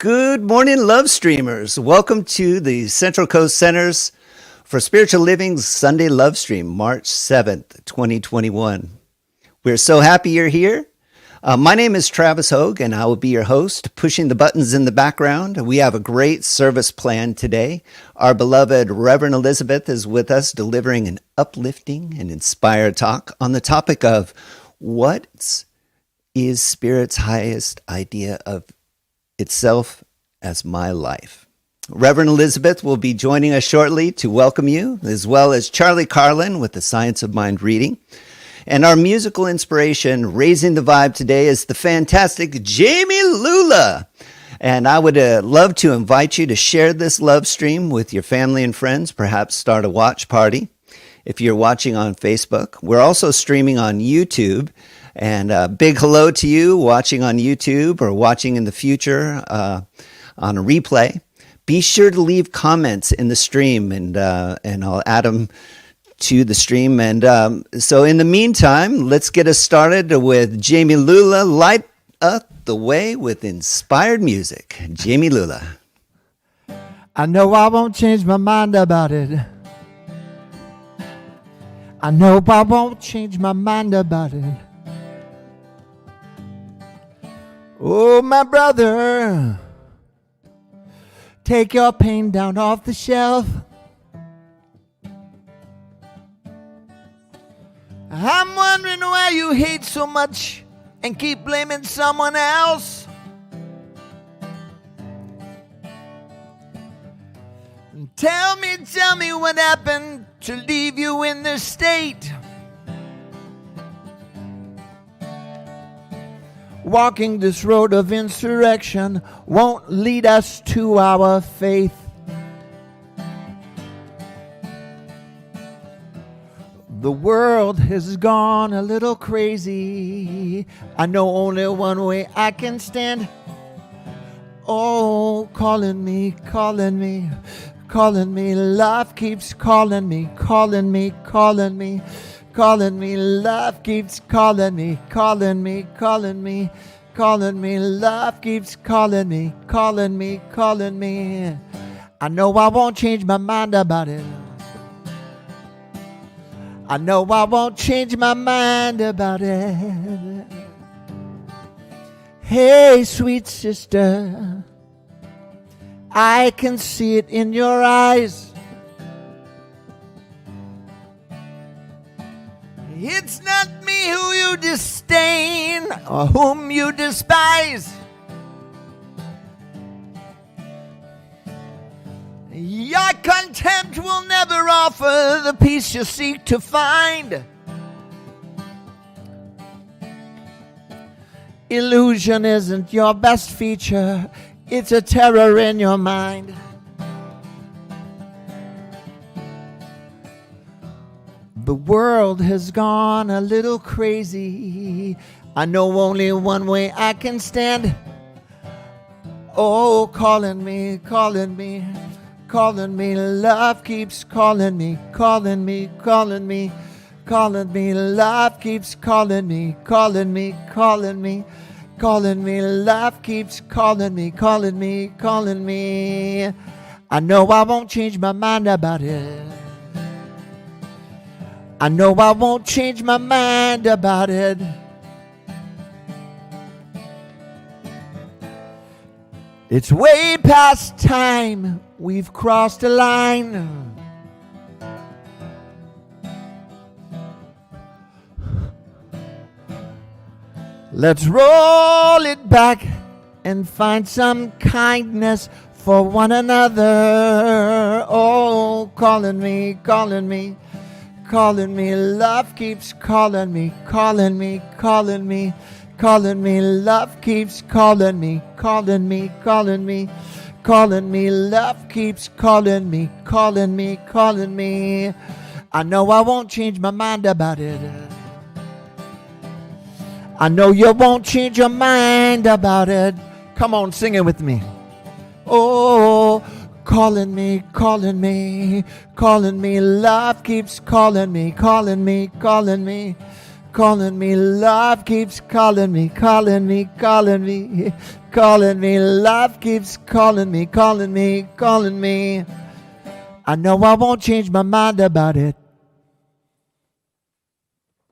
Good morning, love streamers. Welcome to the Central Coast Centers for Spiritual Living's Sunday Love Stream, March 7th, 2021. We're so happy you're here. My name is Travis Hogue, and I will be your host, pushing the buttons in the background. We have a great service planned today. Our beloved Reverend Elizabeth is with us, delivering an uplifting and inspired talk on the topic of what is Spirit's highest idea of itself as my life. Reverend Elizabeth will be joining us shortly to welcome you, as well as Charlie Carlin with the Science of Mind reading. And our musical inspiration, raising the vibe today, is the fantastic Jami Lula. And I would love to invite you to share this love stream with your family and friends, perhaps start a watch party if you're watching on Facebook. We're also streaming on YouTube. And a big hello to you watching on YouTube or watching in the future on a replay. Be sure to leave comments in the stream, and I'll add them to the stream. And so in the meantime, let's get us started with Jami Lula. Light up the way with inspired music. Jami Lula. I know I won't change my mind about it. I know I won't change my mind about it. Oh, my brother, take your pain down off the shelf. I'm wondering why you hate so much and keep blaming someone else. Tell me what happened to leave you in this state. Walking this road of insurrection won't lead us to our faith. The world has gone a little crazy. I know only one way I can stand. Oh, calling me, calling me, calling me. Love keeps calling me, calling me, calling me. Calling me, love keeps calling me, calling me, calling me, calling me, love keeps calling me, calling me, calling me. I know I won't change my mind about it. I know I won't change my mind about it. Hey, sweet sister, I can see it in your eyes. It's not me who you disdain or whom you despise. Your contempt will never offer the peace you seek to find. Illusion isn't your best feature, it's a terror in your mind. The world has gone a little crazy. I know only one way I can stand. Oh, calling me, calling me, calling me. Love keeps calling me, calling me, calling me, calling me. Love keeps calling me, calling me, calling me, calling me. Love keeps calling me, calling me, calling me. I know I won't change my mind about it. I know I won't change my mind about it. It's way past time, we've crossed a line. Let's roll it back and find some kindness for one another. Oh, calling me, calling me, calling me. Love keeps calling me, calling me, calling me, calling me. Love keeps calling me, calling me, calling me, calling me. Love keeps calling me, calling me, calling me. I know I won't change my mind about it. I know you won't change your mind about it. Come on, sing it with me. Oh, calling me, calling me, calling me. Love keeps calling me, calling me, calling me, calling me. Love keeps calling me, calling me, calling me, calling me. Love keeps calling me, calling me, calling me. I know I won't change my mind about it.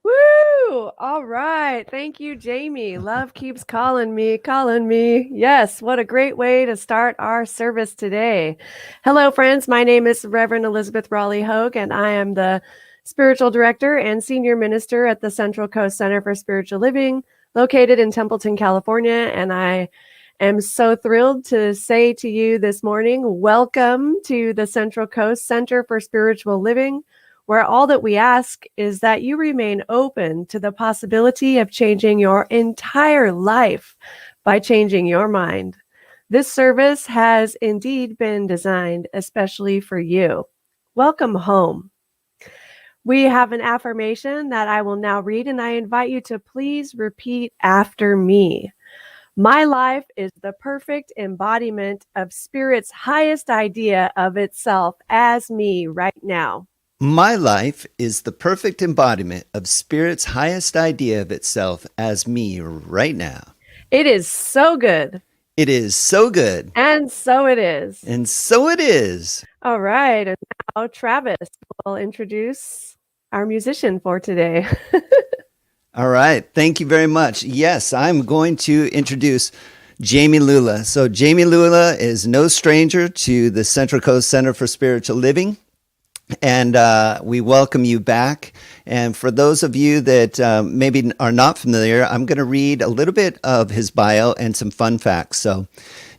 Woo! All right. Thank you, Jami. Love keeps calling me, calling me. Yes, what a great way to start our service today. Hello, friends. My name is Reverend Elizabeth Rowley-Hogue, and I am the Spiritual Director and Senior Minister at the Central Coast Center for Spiritual Living, located in Templeton, California. And I am so thrilled to say to you this morning, welcome to the Central Coast Center for Spiritual Living, where all that we ask is that you remain open to the possibility of changing your entire life by changing your mind. This service has indeed been designed especially for you. Welcome home. We have an affirmation that I will now read, and I invite you to please repeat after me. My life is the perfect embodiment of Spirit's highest idea of itself as me right now. My life is the perfect embodiment of Spirit's highest idea of itself as me right now. It is so good. It is so good. And so it is. And so it is. All right. And now Travis will introduce our musician for today. All right. Thank you very much. Yes, I'm going to introduce Jami Lula. So Jami Lula is no stranger to the Central Coast Center for Spiritual Living. And we welcome you back. And for those of you that maybe are not familiar, I'm going to read a little bit of his bio and some fun facts. So,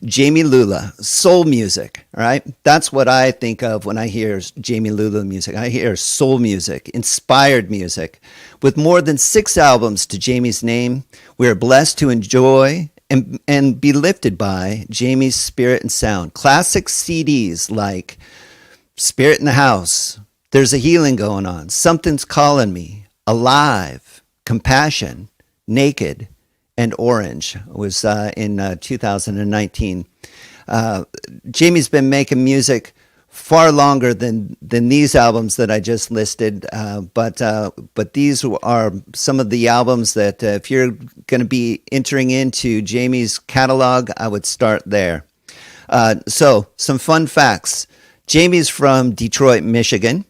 Jami Lula, soul music, all right? That's what I think of when I hear Jami Lula music. I hear soul music, inspired music. With more than 6 albums to Jami's name, we are blessed to enjoy and be lifted by Jami's spirit and sound. Classic CDs like Spirit in the House, There's a Healing Going On, Something's Calling Me, Alive, Compassion, Naked, and Orange was in 2019. Jami's been making music far longer than these albums that I just listed, but these are some of the albums that if you're going to be entering into Jami's catalog, I would start there. So some fun facts. Jami's from Detroit, Michigan.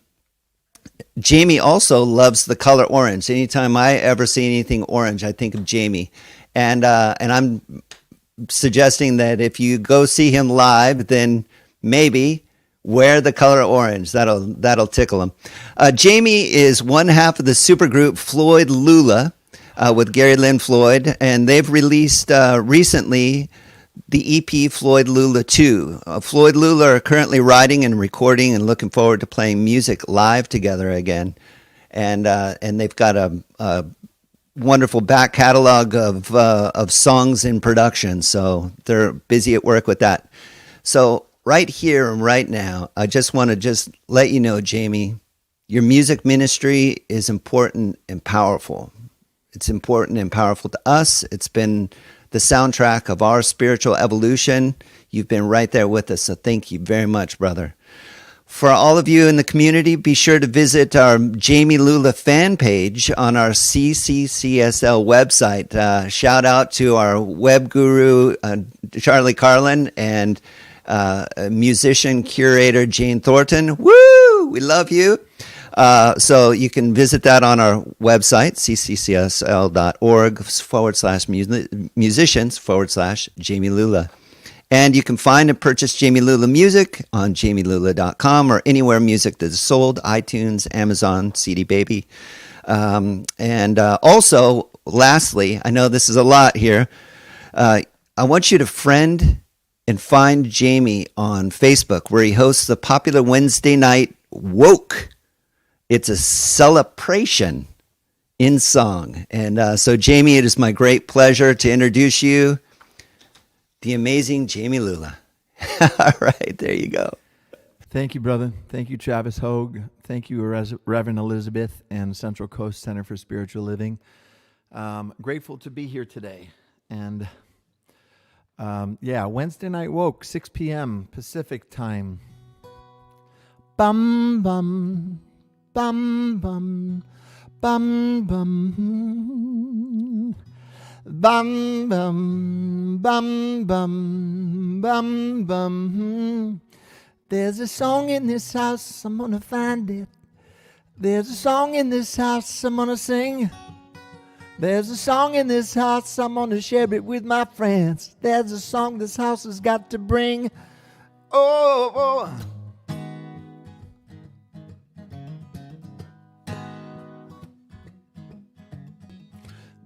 Jami also loves the color orange. Anytime I ever see anything orange, I think of Jami. And I'm suggesting that if you go see him live, then maybe wear the color orange. That'll tickle him. Jami is one half of the supergroup Floyd Lula with Gary Lynn Floyd, and they've released recently the EP Floyd Lula 2. Floyd Lula are currently writing and recording and looking forward to playing music live together again. And they've got a wonderful back catalog of songs in production, so they're busy at work with that. So right here and right now, I just want to let you know, Jami, your music ministry is important and powerful. It's important and powerful to us. It's been the soundtrack of our spiritual evolution. You've been right there with us, so thank you very much, brother. For all of you in the community, be sure to visit our Jami Lula fan page on our CCCSL website. Shout out to our web guru, Charlie Carlin, and musician curator, Jane Thornton. Woo! We love you. So you can visit that on our website, cccSL.org/musicians/Jami Lula. And you can find and purchase Jami Lula music on jamilula.com or anywhere music that is sold, iTunes, Amazon, CD Baby. Also, lastly, I know this is a lot here. I want you to friend and find Jami on Facebook, where he hosts the popular Wednesday night Woke. It's a celebration in song. And so, Jami, it is my great pleasure to introduce you, the amazing Jami Lula. All right, there you go. Thank you, brother. Thank you, Travis Hogue. Thank you, Reverend Elizabeth and Central Coast Center for Spiritual Living. Grateful to be here today. And Wednesday night woke, 6 p.m. Pacific time. Bum, bum, bum, bum, Bum bum. Bum bum bum bum bum bum. There's a song in this house, I'm gonna find it. There's a song in this house, I'm gonna sing. There's a song in this house, I'm gonna share it with my friends. There's a song this house has got to bring. Oh, oh.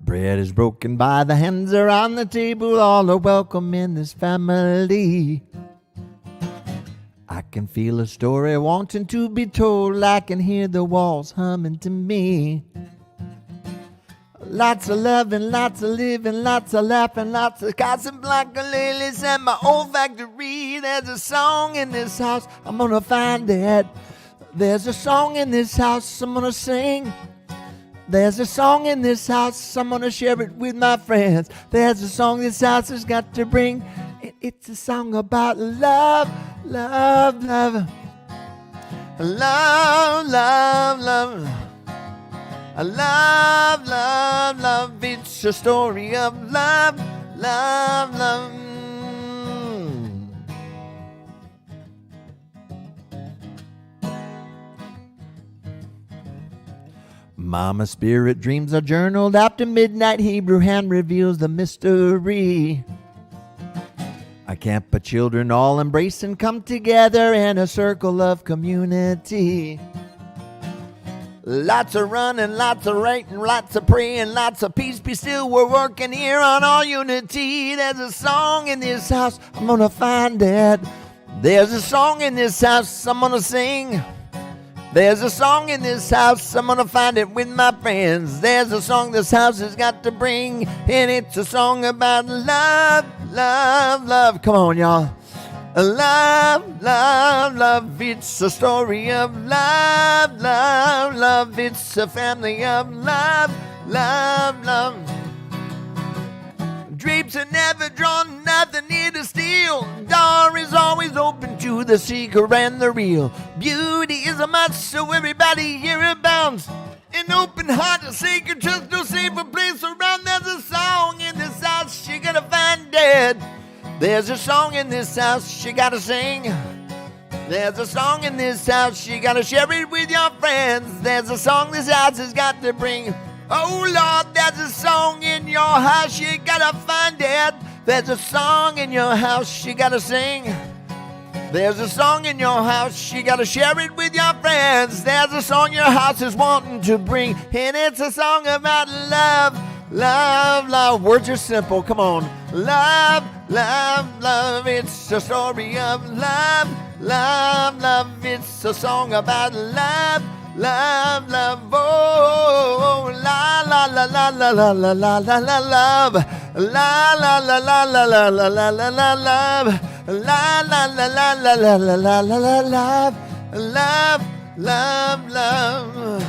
Bread is broken by the hands around the table. All are welcome in this family. I can feel a story wanting to be told. I can hear the walls humming to me. Lots of loving, lots of living, lots of laughing, lots of Casablanca lilies and my old factory. There's a song in this house, I'm gonna find it. There's a song in this house, I'm gonna sing. There's a song in this house, I'm gonna share it with my friends. There's a song this house has got to bring. It's a song about love, love, love. Love, love, love. Love, love, love. It's a story of love, love, love. Mama spirit dreams are journaled after midnight. Hebrew hand reveals the mystery. A camp of children all embrace and come together in a circle of community. Lots of running, lots of writing, lots of praying, lots of peace be still. We're working here on all unity. There's a song in this house, I'm gonna find it. There's a song in this house, I'm gonna sing. There's a song in this house, I'm gonna find it with my friends. There's a song this house has got to bring, and it's a song about love, love, love. Come on, y'all. Love, love, love. It's a story of love, love, love. It's a family of love, love, love. Drapes are never drawn, nothing here to steal. Door is always open to the seeker and the real. Beauty is a must, so everybody here abounds. An open heart, a sacred trust, no safer place around. There's a song in this house, you gotta find it. There's a song in this house, you gotta sing. There's a song in this house, you gotta share it with your friends. There's a song this house has got to bring. Oh Lord, there's a song in your house, you gotta find it. There's a song in your house, you gotta sing. There's a song in your house, you gotta share it with your friends. There's a song your house is wanting to bring, and it's a song about love, love, love. Words are simple, come on. Love, love, love. It's a story of love, love, love. It's a song about love, love, love. Oh, la la la la la la la la la la love. La la la la la la la la la la love. La la la la la la la la la la love. Love, love, love.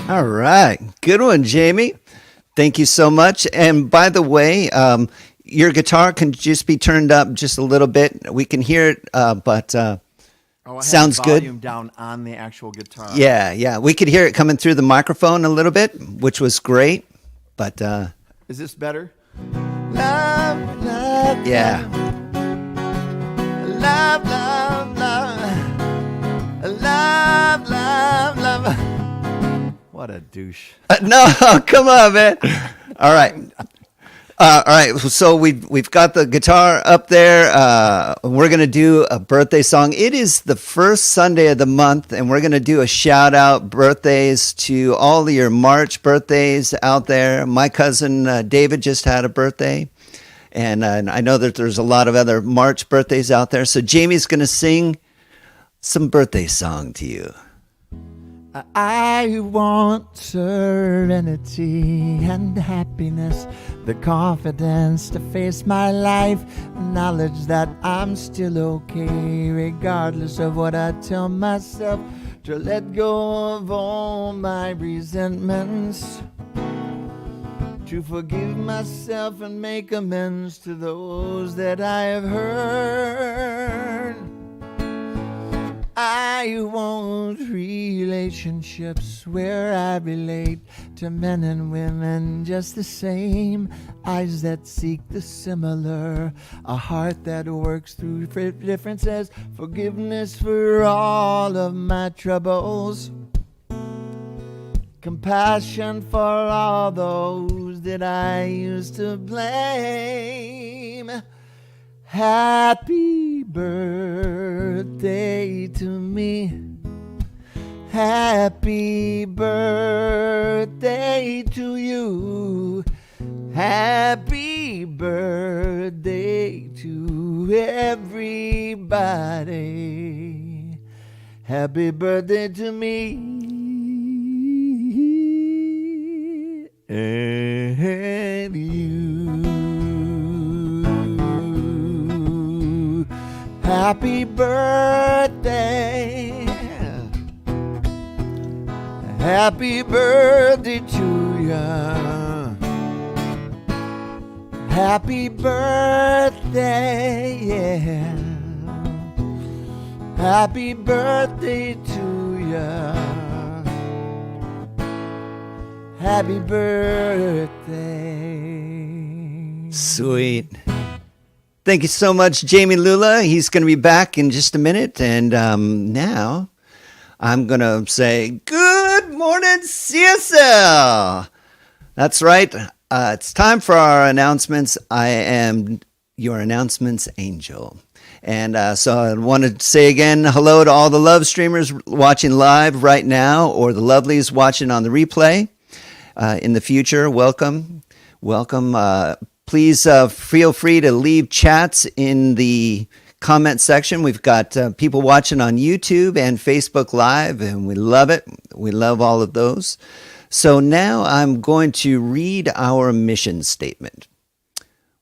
All right. Good one, Jamie. Thank you so much. And by the way, your guitar can just be turned up just a little bit. We can hear it, but sounds good. Volume down on the actual guitar. Yeah. We could hear it coming through the microphone a little bit, which was great. But is this better? Love, love, yeah. Love, love, love. Love, love, love. What a douche. No, come on, man. All right. All right. So we've got the guitar up there. We're going to do a birthday song. It is the first Sunday of the month, and we're going to do a shout out birthdays to all of your March birthdays out there. My cousin David just had a birthday, and I know that there's a lot of other March birthdays out there. So Jamie's going to sing some birthday song to you. I want serenity and happiness, the confidence to face my life, knowledge that I'm still okay, regardless of what I tell myself, to let go of all my resentments. to forgive myself and make amends to those that I have hurt. I want relationships where I relate to men and women just the same. Eyes that seek the similar, a heart that works through differences, forgiveness for all of my troubles, compassion for all those that I used to blame. Happy birthday to me. Happy birthday to you. Happy birthday to everybody. Happy birthday to me and you. Happy birthday. Happy birthday to ya. Happy birthday, yeah. Happy birthday to ya. Happy birthday. Sweet. Thank you so much, Jami Lula. He's going to be back in just a minute. And now I'm going to say, good morning, CSL. That's right. It's time for our announcements. I am your announcements angel. And so I want to say again, hello to all the love streamers watching live right now, or the lovelies watching on the replay in the future. Welcome. Welcome. Please feel free to leave chats in the comment section. We've got people watching on YouTube and Facebook Live, and we love it. We love all of those. So now I'm going to read our mission statement.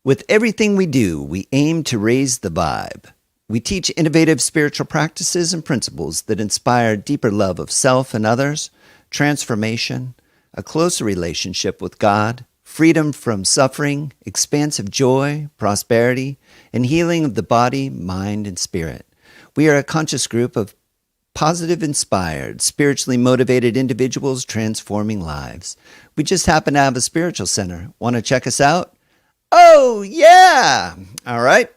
With everything we do, we aim to raise the vibe. We teach innovative spiritual practices and principles that inspire deeper love of self and others, transformation, a closer relationship with God, freedom from suffering, expansive joy, prosperity, and healing of the body, mind, and spirit. We are a conscious group of positive, inspired, spiritually motivated individuals transforming lives. We just happen to have a spiritual center. Want to check us out? Oh, yeah! All right.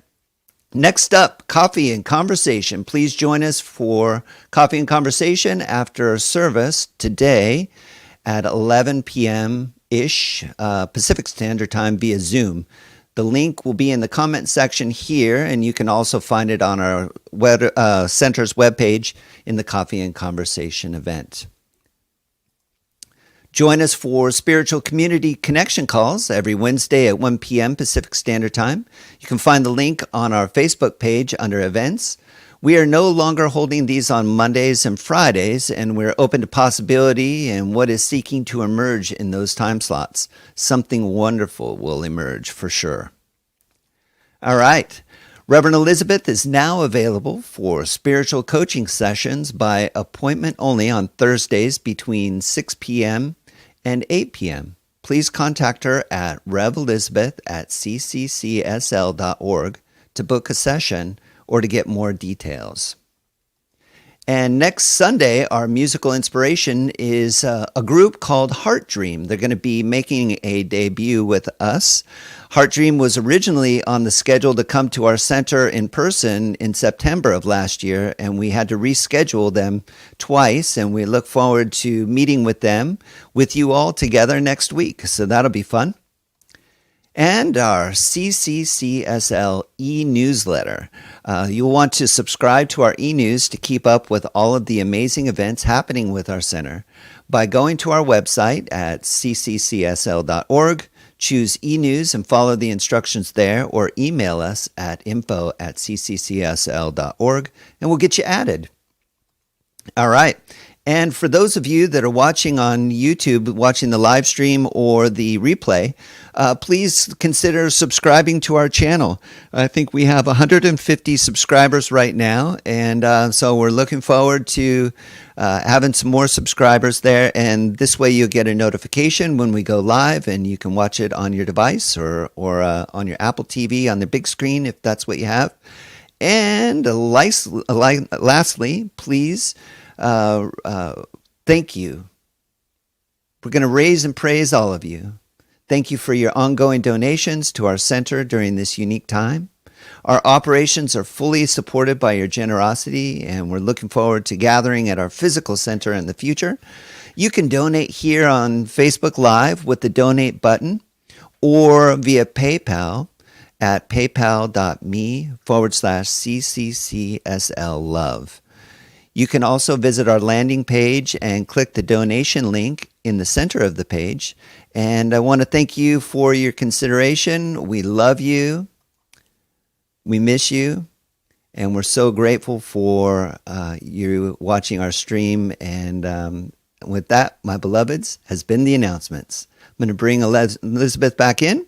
Next up, Coffee and Conversation. Please join us for Coffee and Conversation after service today at 11 p.m.-ish Pacific Standard Time via Zoom. The link will be in the comment section here, and you can also find it on our center's webpage in the Coffee and Conversation event. Join us for spiritual community connection calls every Wednesday at 1 p.m. Pacific Standard Time. You can find the link on our Facebook page under events. We are no longer holding these on Mondays and Fridays, and we're open to possibility and what is seeking to emerge in those time slots. Something wonderful will emerge for sure. All right. Reverend Elizabeth is now available for spiritual coaching sessions by appointment only on Thursdays between 6 p.m. and 8 p.m. Please contact her at revelizabeth@cccsl.org to book a session or to get more details. And next Sunday, our musical inspiration is a group called Heart Dream. They're going to be making a debut with us. Heart Dream was originally on the schedule to come to our center in person in September of last year, and we had to reschedule them twice, and we look forward to meeting with them, with you all together next week. So that'll be fun. And our CCCSL e-newsletter. You'll want to subscribe to our e-news to keep up with all of the amazing events happening with our center by going to our website at cccsl.org, choose e-news and follow the instructions there, or email us at info@cccsl.org, and we'll get you added. All right. And for those of you that are watching on YouTube, watching the live stream or the replay, please consider subscribing to our channel. I think we have 150 subscribers right now, and so we're looking forward to having some more subscribers there. And this way you'll get a notification when we go live, and you can watch it on your device or on your Apple TV on the big screen if that's what you have. And lastly, please, thank you. We're going to raise and praise all of you. Thank you for your ongoing donations to our center during this unique time. Our operations are fully supported by your generosity, and we're looking forward to gathering at our physical center in the future. You can donate here on Facebook Live with the donate button or via PayPal at paypal.me/CCCSLLove. You can also visit our landing page and click the donation link in the center of the page. And I want to thank you for your consideration. We love you. We miss you. And we're so grateful for you watching our stream. And with that, my beloveds, has been the announcements. I'm going to bring Elizabeth back in.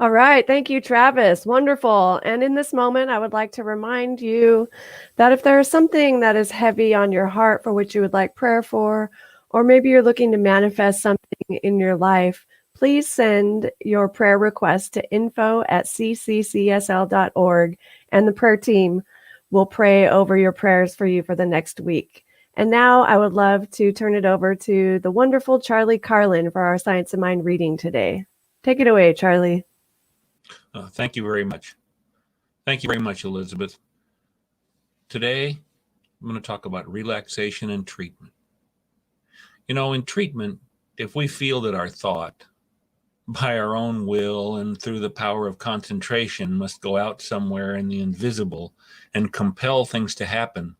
All right. Thank you, Travis. Wonderful. And in this moment, I would like to remind you that if there is something that is heavy on your heart for which you would like prayer for, or maybe you're looking to manifest something in your life, please send your prayer request to info@ccccsl.org, and the prayer team will pray over your prayers for you for the next week. And now I would love to turn it over to the wonderful Charlie Carlin for our Science of Mind reading today. Take it away, Charlie. Thank you very much. Thank you very much, Elizabeth. Today, I'm going to talk about relaxation and treatment. You know, in treatment, if we feel that our thought, by our own will and through the power of concentration, must go out somewhere in the invisible and compel things to happen,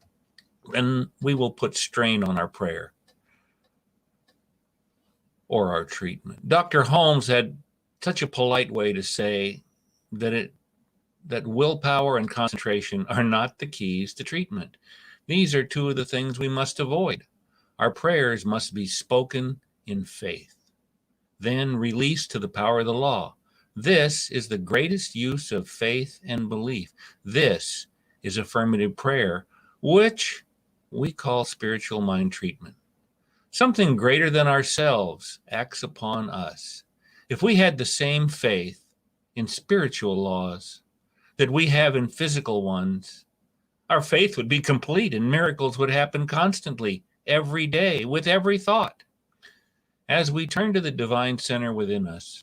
then we will put strain on our prayer or our treatment. Dr. Holmes had such a polite way to say that willpower and concentration are not the keys to treatment. These are two of the things we must avoid. Our prayers must be spoken in faith, then released to the power of the law. This is the greatest use of faith and belief. This is affirmative prayer, which we call spiritual mind treatment. Something greater than ourselves acts upon us. If we had the same faith in spiritual laws that we have in physical ones, our faith would be complete and miracles would happen constantly, every day, with every thought. As we turn to the divine center within us,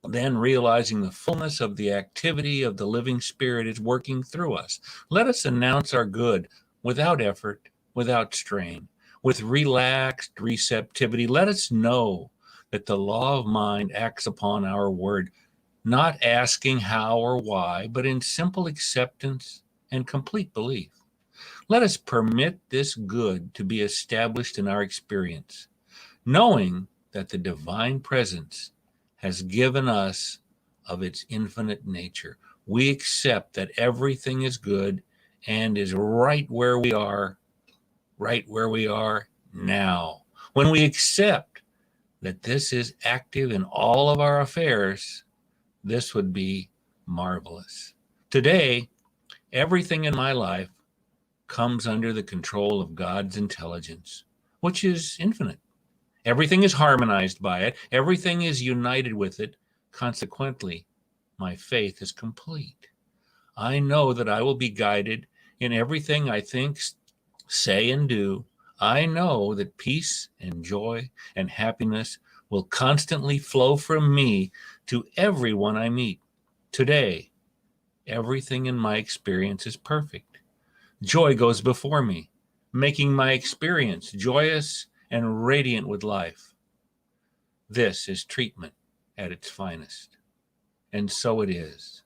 then realizing the fullness of the activity of the living Spirit is working through us, let us announce our good without effort, without strain, with relaxed receptivity. Let us know that the law of mind acts upon our word, not asking how or why, but in simple acceptance and complete belief. Let us permit this good to be established in our experience, knowing that the divine presence has given us of its infinite nature. We accept that everything is good and is right where we are now. When we accept that this is active in all of our affairs, this would be marvelous. Today, everything in my life comes under the control of God's intelligence, which is infinite. Everything is harmonized by it. Everything is united with it. Consequently, my faith is complete. I know that I will be guided in everything I think, say, and do. I know that peace and joy and happiness will constantly flow from me to everyone I meet. Today, everything in my experience is perfect. Joy goes before me, making my experience joyous and radiant with life. This is treatment at its finest. And so it is.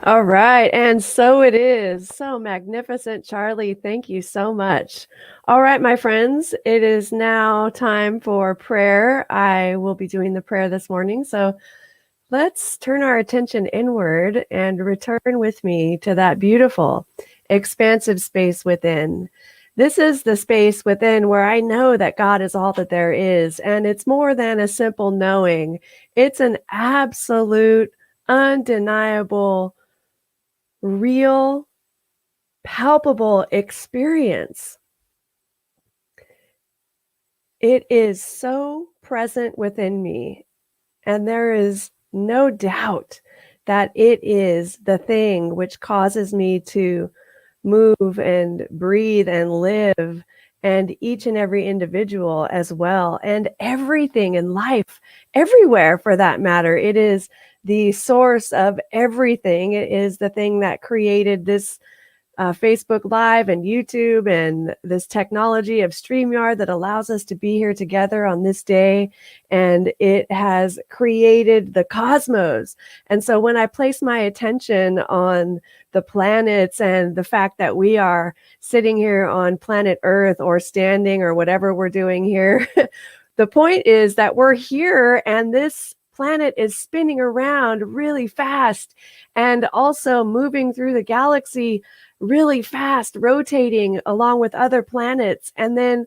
All right. And so it is. So magnificent, Charlie. Thank you so much. All right, my friends, it is now time for prayer. I will be doing the prayer this morning. So let's turn our attention inward and return with me to that beautiful expansive space within. This is the space within where I know that God is all that there is. And it's more than a simple knowing. It's an absolute, undeniable, real, palpable experience. It is so present within me. And there is no doubt that it is the thing which causes me to move and breathe and live, and each and every individual as well, and everything in life, everywhere for that matter. It is the source of everything. It is the thing that created this Facebook Live and YouTube and this technology of StreamYard that allows us to be here together on this day. And it has created the cosmos. And so when I place my attention on the planets and the fact that we are sitting here on planet Earth or standing or whatever we're doing here, the point is that we're here and this planet is spinning around really fast and also moving through the galaxy really fast, rotating along with other planets. And then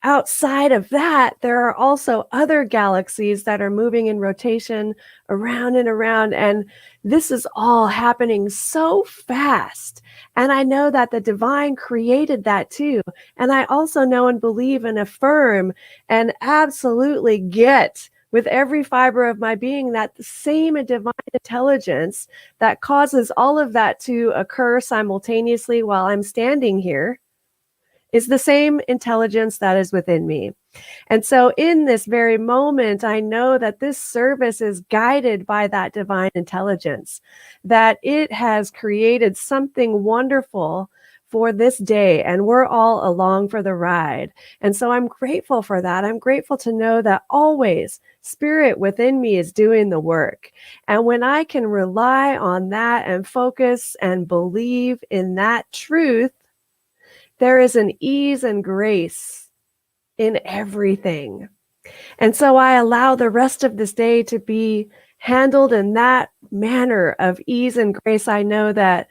outside of that, there are also other galaxies that are moving in rotation around and around. And this is all happening so fast. And I know that the divine created that too. And I also know and believe and affirm and absolutely get with every fiber of my being that the same divine intelligence that causes all of that to occur simultaneously while I'm standing here is the same intelligence that is within me. And so in this very moment, I know that this service is guided by that divine intelligence, that it has created something wonderful for this day, and we're all along for the ride. And so I'm grateful for that. I'm grateful to know that always Spirit within me is doing the work. And when I can rely on that and focus and believe in that truth, there is an ease and grace in everything. And so I allow the rest of this day to be handled in that manner of ease and grace. I know that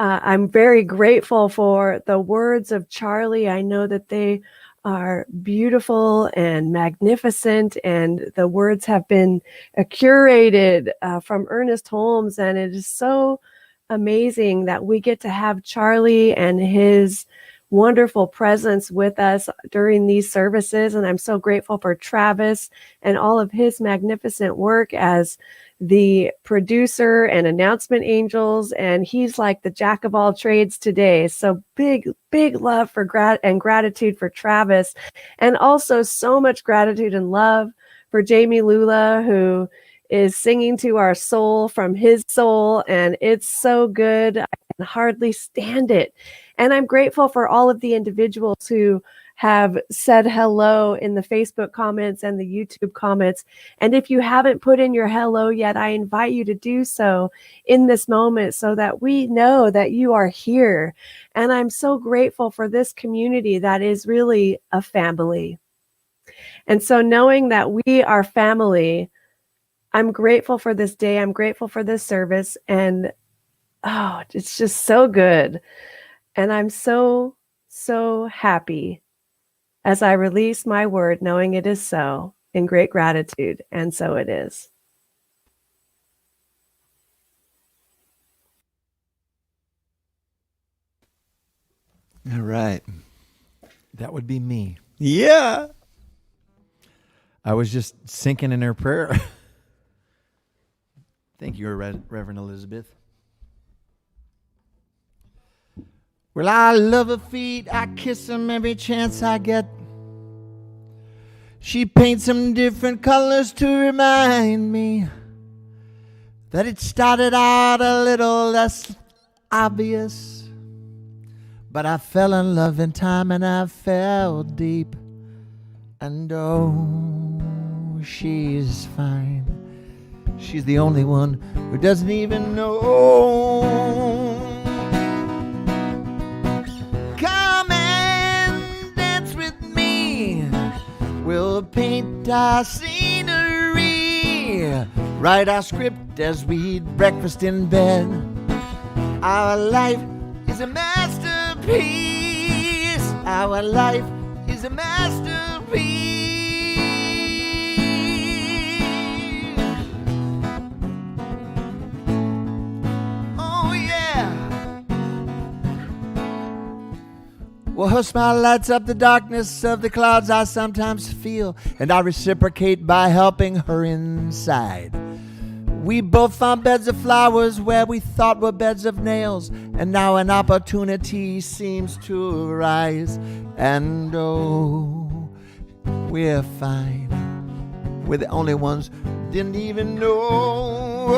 I'm very grateful for the words of Charlie. I know that they are beautiful and magnificent, and the words have been curated from Ernest Holmes, and it is so amazing that we get to have Charlie and his wonderful presence with us during these services. And I'm so grateful for Travis and all of his magnificent work as the producer and announcement angels. And he's like the jack of all trades today. So big love for gratitude for Travis, and also so much gratitude and love for Jami Lula, who is singing to our soul from his soul. And it's so good. I can hardly stand it. And I'm grateful for all of the individuals who have said hello in the Facebook comments and the YouTube comments. And if you haven't put in your hello yet, I invite you to do so in this moment so that we know that you are here. And I'm so grateful for this community that is really a family. And so knowing that we are family, I'm grateful for this day. I'm grateful for this service. And oh, it's just so good. And I'm so happy as I release my word, knowing it is so, in great gratitude. And so it is. All right. That would be me. Yeah. I was just sinking in her prayer. Thank you, Reverend Elizabeth. Well, I love her feet. I kiss them every chance I get. She paints them different colors to remind me that it started out a little less obvious. But I fell in love in time and I fell deep. And oh, she's fine. She's the only one who doesn't even know. Come and dance with me. We'll paint our scenery, write our script as we eat breakfast in bed. Our life is is a masterpiece. Our life is a masterpiece. Oh, yeah. Well, her smile lights up the darkness of the clouds I sometimes feel, and I reciprocate by helping her inside. We both found beds of flowers where we thought were beds of nails, and now an opportunity seems to arise. And oh, we're fine. We're the only ones who didn't even know. Oh,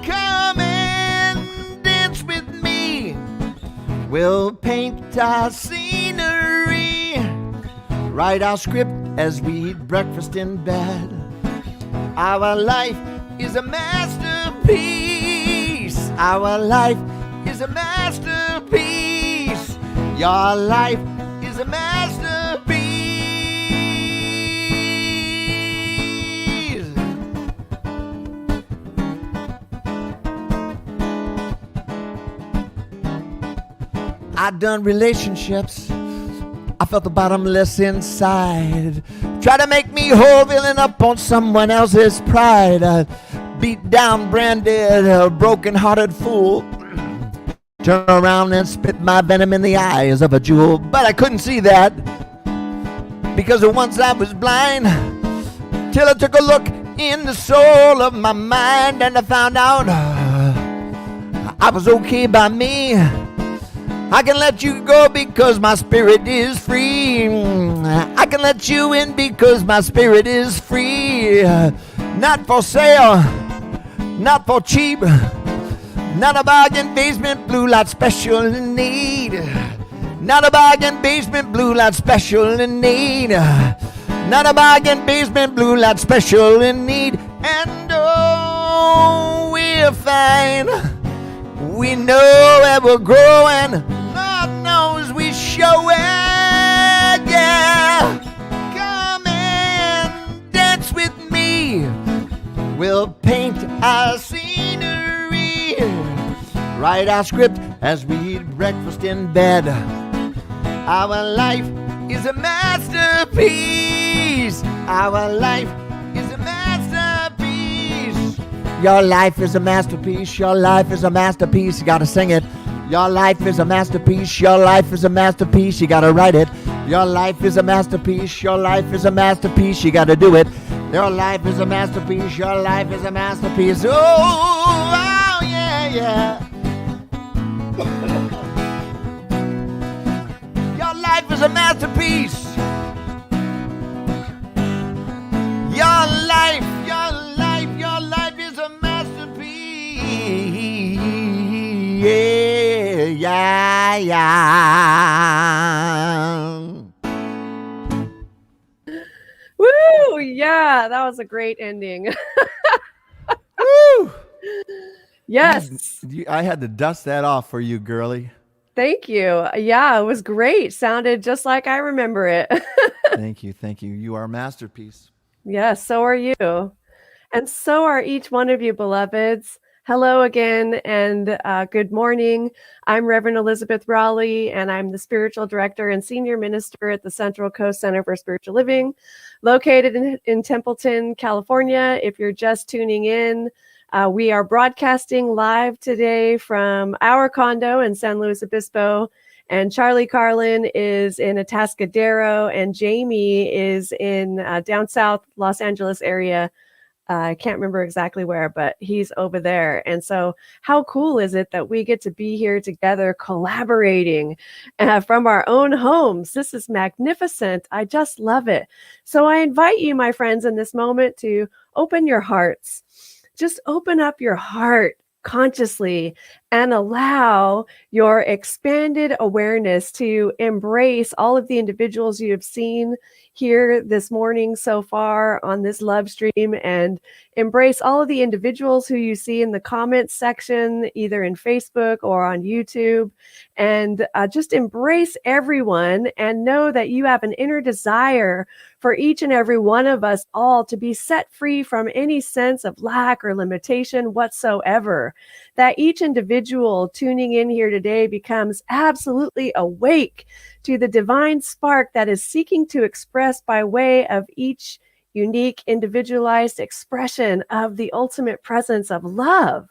come and dance with me. We'll paint our scenery, write our script as we eat breakfast in bed. Our life is a masterpiece. Our life is a masterpiece. Your life is a masterpiece. I've done relationships. I felt the bottomless inside. Try to make me whole, filling up on someone else's pride. Beat down, branded, a broken-hearted fool. Turn around and spit my venom in the eyes of a jewel. But I couldn't see that, because once I was blind, till I took a look in the soul of my mind, and I found out I was okay by me. I can let you go because my spirit is free. I can let you in because my spirit is free. Not for sale, not for cheap, not a bargain basement blue light special in need. Not a bargain basement blue light special in need. Not a bargain basement blue light special in need. And oh, we're fine. We know where we're growing. Lord knows we show it. Yeah. Come and dance with me. We'll paint our scenery, write our script as we eat breakfast in bed. Our life is a masterpiece. Our life is a masterpiece. Your life is a masterpiece. Your life is a masterpiece. You gotta sing it. Your life is a masterpiece. Your life is a masterpiece. You gotta write it. Your life is a masterpiece. Your life is a masterpiece. You gotta do it. Your life is a masterpiece. Your life is a masterpiece. Oh, yeah, yeah. Your life is a masterpiece. Your life is a masterpiece. Yeah, yeah. Woo! Yeah, that was a great ending. Woo! Yes. I had to dust that off for you, girly. Thank you. Yeah, it was great. Sounded just like I remember it. Thank you. Thank you. You are a masterpiece. Yes, so are you. And so are each one of you, beloveds. Hello again, and good morning. I'm Reverend Elizabeth Rowley, and I'm the Spiritual Director and Senior Minister at the Central Coast Center for Spiritual Living, located in Templeton, California. If you're just tuning in, we are broadcasting live today from our condo in San Luis Obispo, and Charlie Carlin is in Atascadero, and Jamie is in down south Los Angeles area. I can't remember exactly where, but he's over there. And so how cool is it that we get to be here together collaborating from our own homes? This is magnificent. I just love it. So I invite you, my friends, in this moment to open your hearts. Just open up your heart consciously and allow your expanded awareness to embrace all of the individuals you have seen here this morning so far on this love stream, and embrace all of the individuals who you see in the comments section, either in Facebook or on YouTube, and just embrace everyone and know that you have an inner desire for each and every one of us all to be set free from any sense of lack or limitation whatsoever. That each individual tuning in here today becomes absolutely awake to the divine spark that is seeking to express by way of each unique, individualized expression of the ultimate presence of love.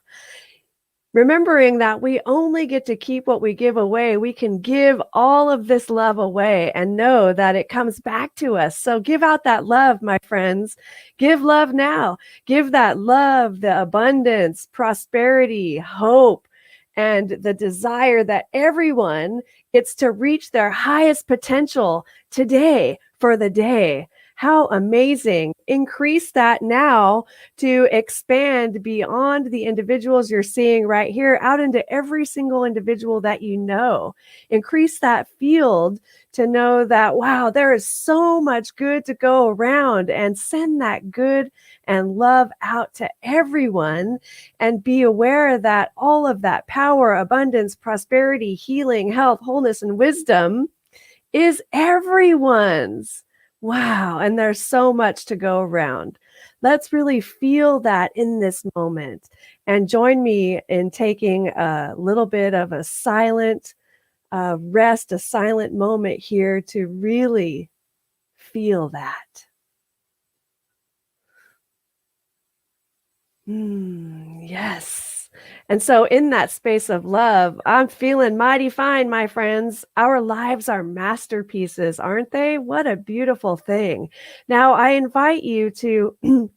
Remembering that we only get to keep what we give away, we can give all of this love away and know that it comes back to us. So give out that love, my friends. Give love now. Give that love, the abundance, prosperity, hope, and the desire that everyone gets to reach their highest potential today for the day. How amazing. Increase that now to expand beyond the individuals you're seeing right here out into every single individual that you know. Increase that field to know that, wow, there is so much good to go around, and send that good and love out to everyone, and be aware that all of that power, abundance, prosperity, healing, health, wholeness, and wisdom is everyone's. Wow. And there's so much to go around. Let's really feel that in this moment, and join me in taking a little bit of a silent rest, a silent moment here to really feel that. Yes. And so in that space of love, I'm feeling mighty fine, my friends. Our lives are masterpieces, aren't they? What a beautiful thing. Now, I invite you to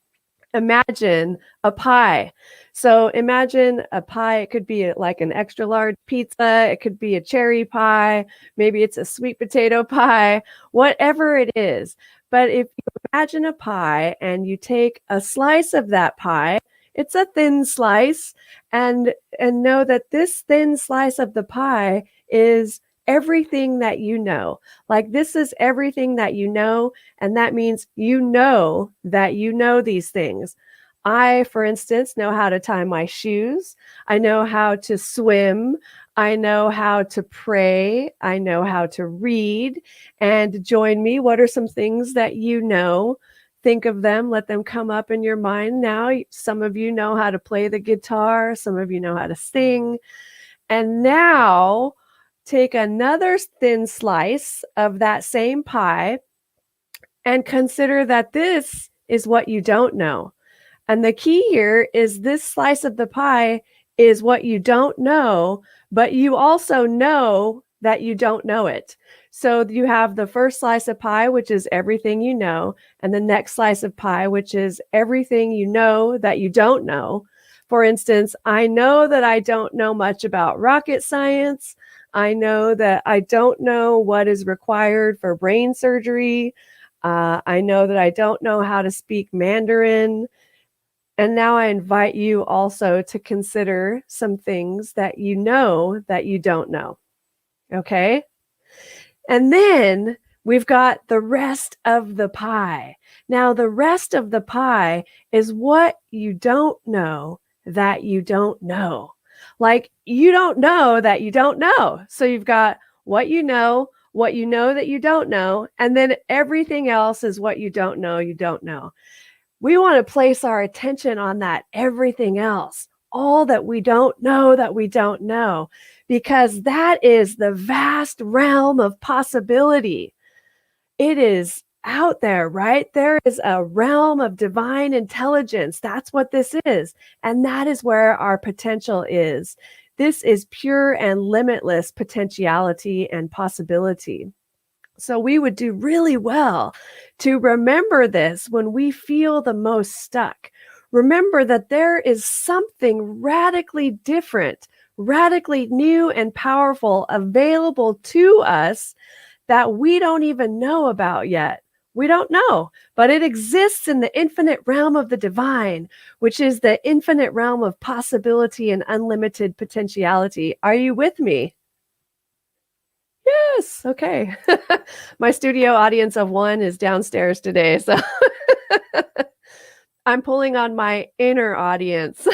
imagine a pie. So imagine a pie. It could be like an extra large pizza. It could be a cherry pie. Maybe it's a sweet potato pie, whatever it is. But if you imagine a pie and you take a slice of that pie, it's a thin slice, and know that this thin slice of the pie is everything that you know. Like, this is everything that you know, and that means you know that you know these things. I, for instance, know how to tie my shoes. I know how to swim. I know how to pray. I know how to read. And join me. What are some things that you know? Think of them, let them come up in your mind now. Some of you know how to play the guitar. Some of you know how to sing. And now take another thin slice of that same pie and consider that this is what you don't know. And the key here is this slice of the pie is what you don't know, but you also know that you don't know it. So you have the first slice of pie, which is everything you know, and the next slice of pie, which is everything you know that you don't know. For instance, I know that I don't know much about rocket science. I know that I don't know what is required for brain surgery. I know that I don't know how to speak Mandarin. And now I invite you also to consider some things that you know that you don't know. Okay? And then we've got the rest of the pie. Now, the rest of the pie is what you don't know that you don't know. Like, you don't know that you don't know. So you've got what you know that you don't know, and then everything else is what you don't know, you don't know. We want to place our attention on that everything else, all that we don't know, because that is the vast realm of possibility. It is out there, right? There is a realm of divine intelligence. That's what this is. And that is where our potential is. This is pure and limitless potentiality and possibility. So we would do really well to remember this when we feel the most stuck. Remember that there is something radically different, radically new and powerful available to us that we don't even know about yet. We don't know, but it exists in the infinite realm of the divine, which is the infinite realm of possibility and unlimited potentiality. Are you with me? Yes. Okay. My studio audience of one is downstairs today. So I'm pulling on my inner audience.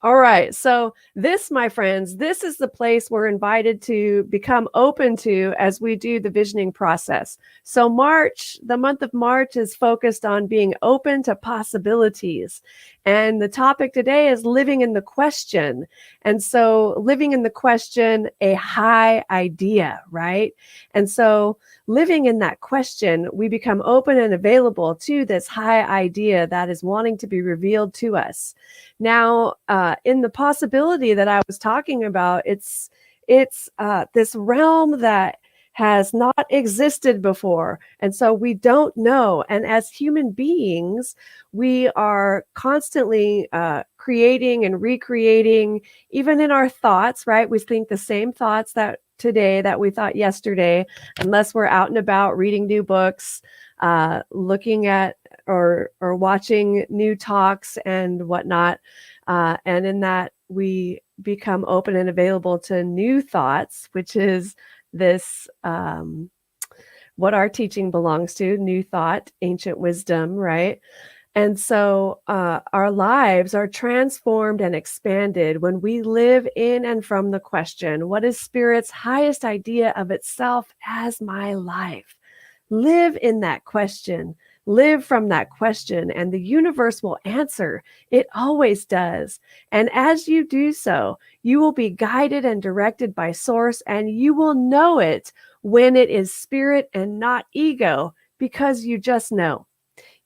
All right. So this, my friends, this is the place we're invited to become open to as we do the visioning process. So March, the month of March is focused on being open to possibilities. And the topic today is living in the question. And so living in the question, a high idea, right? And so living in that question, we become open and available to this high idea that is wanting to be revealed to us. Now, in the possibility that I was talking about, it's this realm that has not existed before. And so we don't know. And as human beings, we are constantly creating and recreating, even in our thoughts, right? We think the same thoughts that today that we thought yesterday, unless we're out and about reading new books, looking at or watching new talks and whatnot. And in that, we become open and available to new thoughts, which is this, what our teaching belongs to, new thought, ancient wisdom, right? And so our lives are transformed and expanded when we live in and from the question, what is Spirit's highest idea of itself as my life? Live in that question. Live from that question, and the universe will answer. It always does. And as you do so, you will be guided and directed by Source, and you will know it when it is spirit and not ego, because you just know.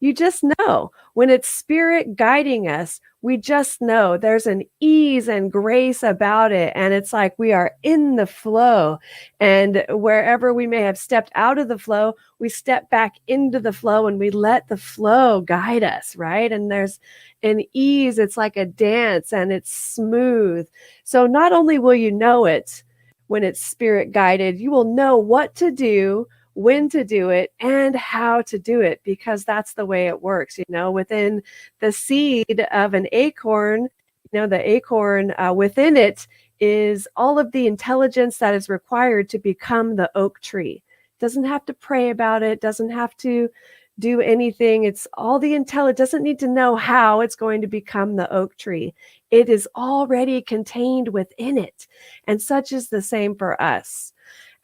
You just know when it's spirit guiding us, we just know there's an ease and grace about it. And it's like we are in the flow. And wherever we may have stepped out of the flow, we step back into the flow and we let the flow guide us, right? And there's an ease. It's like a dance and it's smooth. So not only will you know it when it's spirit guided, you will know what to do, when to do it, and how to do it, because that's the way it works. Within the seed of an acorn, the acorn within it is all of the intelligence that is required to become the oak tree. Doesn't have to pray about it, doesn't have to do anything. It's all the intelligence, doesn't need to know how it's going to become the oak tree. It is already contained within it. And such is the same for us.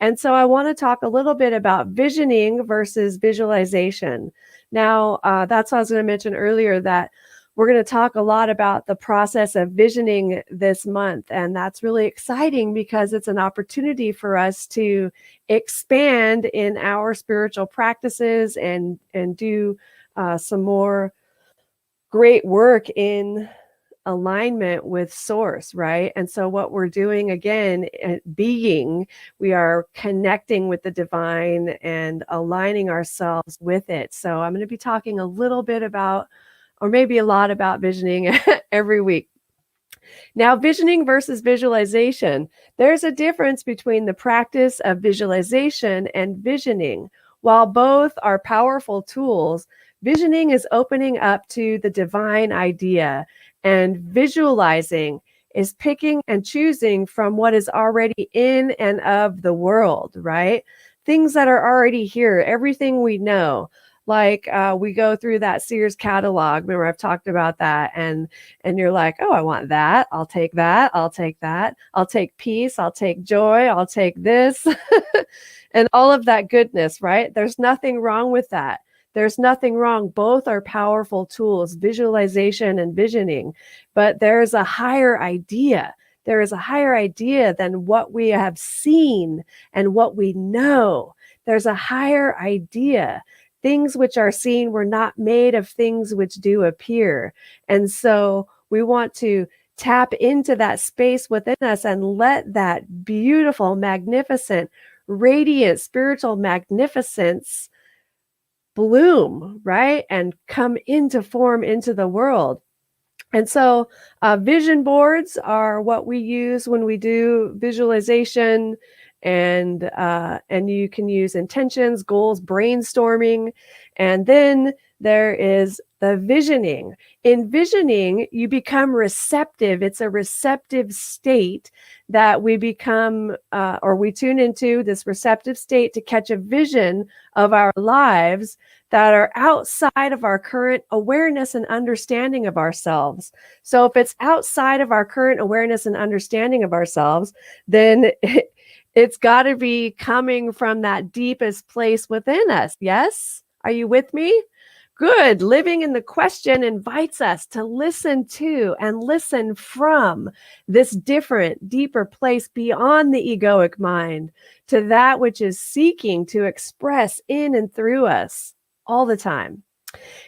And so I want to talk a little bit about visioning versus visualization. Now, that's what I was going to mention earlier, that we're going to talk a lot about the process of visioning this month. And that's really exciting because it's an opportunity for us to expand in our spiritual practices and do some more great work in alignment with Source, right? And so what we're doing, again, we are connecting with the divine and aligning ourselves with it. So I'm going to be talking a little bit about, or maybe a lot about, visioning every week. Now, visioning versus visualization. There's a difference between the practice of visualization and visioning. While both are powerful tools, visioning is opening up to the divine idea, and visualizing is picking and choosing from what is already in and of the world, right? Things that are already here, everything we know. Like we go through that Sears catalog. Remember, I've talked about that. And you're like, oh, I want that. I'll take that. I'll take that. I'll take peace. I'll take joy. I'll take this. And all of that goodness, right? There's nothing wrong with that. There's nothing wrong. Both are powerful tools, visualization and visioning. But there's a higher idea. There is a higher idea than what we have seen and what we know. There's a higher idea. Things which are seen were not made of things which do appear. And so we want to tap into that space within us and let that beautiful, magnificent, radiant spiritual magnificence bloom, right? And come into form into the world. And so vision boards are what we use when we do visualization and you can use intentions, goals, brainstorming, and then there is the visioning. In visioning, you become receptive. It's a receptive state that we become, or we tune into this receptive state to catch a vision of our lives that are outside of our current awareness and understanding of ourselves. So if it's outside of our current awareness and understanding of ourselves, then it's got to be coming from that deepest place within us. Yes? Are you with me? Good. Living in the question invites us to listen to and listen from this different, deeper place beyond the egoic mind to that which is seeking to express in and through us all the time.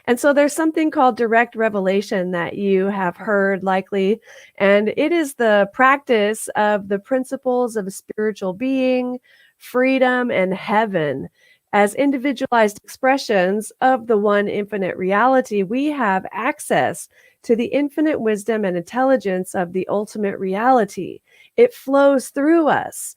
And so there's something called direct revelation that you have heard likely, and it is the practice of the principles of spiritual being, freedom, and heaven. As individualized expressions of the one infinite reality, we have access to the infinite wisdom and intelligence of the ultimate reality. It flows through us,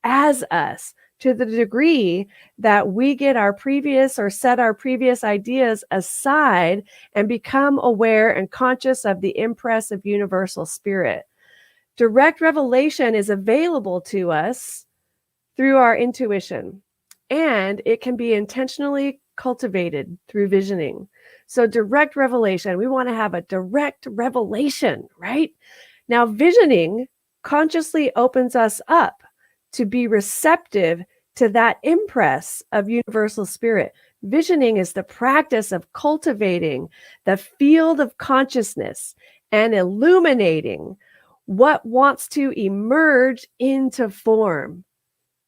as us, to the degree that we get our previous or set our previous ideas aside and become aware and conscious of the impress of universal spirit. Direct revelation is available to us through our intuition, and it can be intentionally cultivated through visioning. So direct revelation, we want to have a direct revelation, right? Now, visioning consciously opens us up to be receptive to that impress of universal spirit. Visioning is the practice of cultivating the field of consciousness and illuminating what wants to emerge into form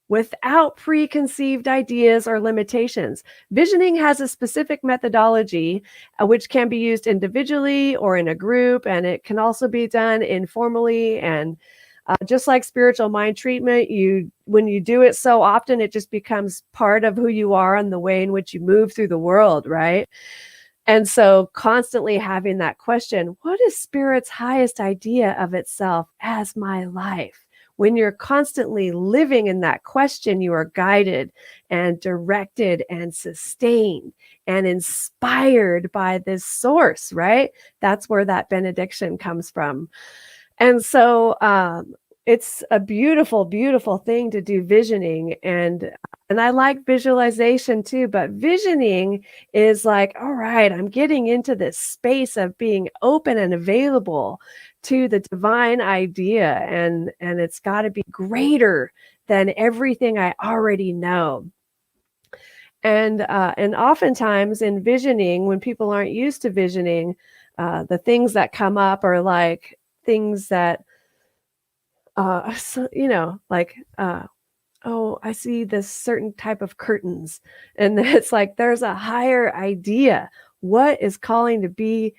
without preconceived ideas or limitations. Visioning has a specific methodology which can be used individually or in a group, and it can also be done informally. And just like spiritual mind treatment, when you do it so often, it just becomes part of who you are and the way in which you move through the world, right? And so constantly having that question, what is spirit's highest idea of itself as my life? When you're constantly living in that question, you are guided and directed and sustained and inspired by this source, right? That's where that benediction comes from. And so it's a beautiful, beautiful thing to do visioning. And I like visualization too, but visioning is like, all right, I'm getting into this space of being open and available to the divine idea. And it's got to be greater than everything I already know. And oftentimes in visioning, when people aren't used to visioning, the things that come up are like things that, oh, I see this certain type of curtains. And it's like, there's a higher idea. What is calling to be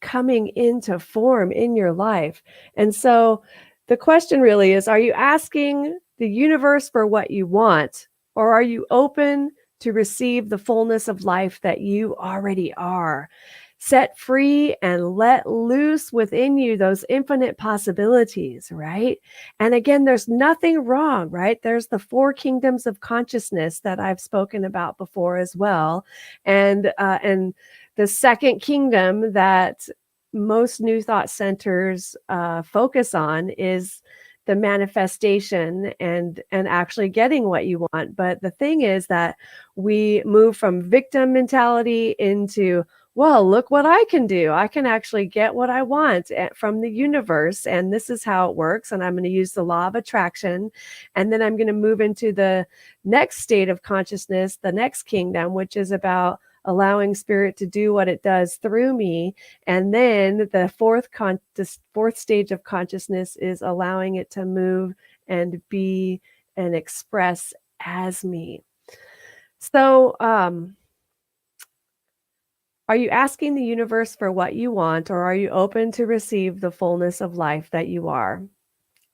coming into form in your life? And so the question really is, are you asking the universe for what you want, or are you open to receive the fullness of life that you already are? Set free and let loose within you those infinite possibilities, right? And again, there's nothing wrong, right? There's the 4 kingdoms of consciousness that I've spoken about before as well. And the second kingdom that most New Thought centers focus on is the manifestation and actually getting what you want. But the thing is that we move from victim mentality into, well, look what I can do. I can actually get what I want from the universe, and this is how it works. And I'm going to use the law of attraction. And then I'm going to move into the next state of consciousness, the next kingdom, which is about allowing spirit to do what it does through me. And then the fourth stage of consciousness is allowing it to move and be and express as me. So, are you asking the universe for what you want, or are you open to receive the fullness of life that you are?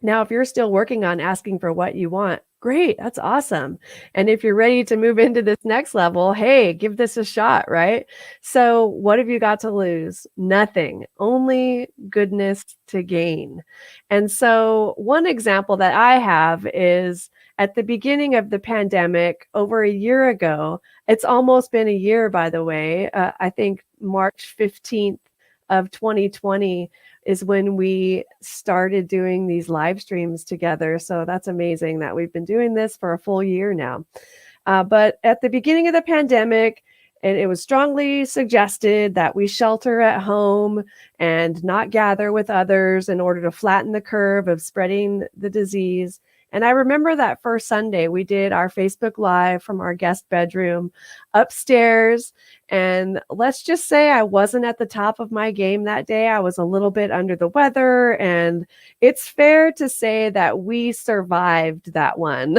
Now, if you're still working on asking for what you want, Great. That's awesome. And if you're ready to move into this next level, hey, give this a shot, right? So, what have you got to lose? Nothing, only goodness to gain. And so, one example that I have is at the beginning of the pandemic, over a year ago, it's almost been a year, by the way. I think March 15th of 2020 is when we started doing these live streams together. So that's amazing that we've been doing this for a full year now. But at the beginning of the pandemic, and it was strongly suggested that we shelter at home and not gather with others in order to flatten the curve of spreading the disease. And I remember that first Sunday, we did our Facebook Live from our guest bedroom upstairs. And let's just say I wasn't at the top of my game that day. I was a little bit under the weather. And it's fair to say that we survived that one.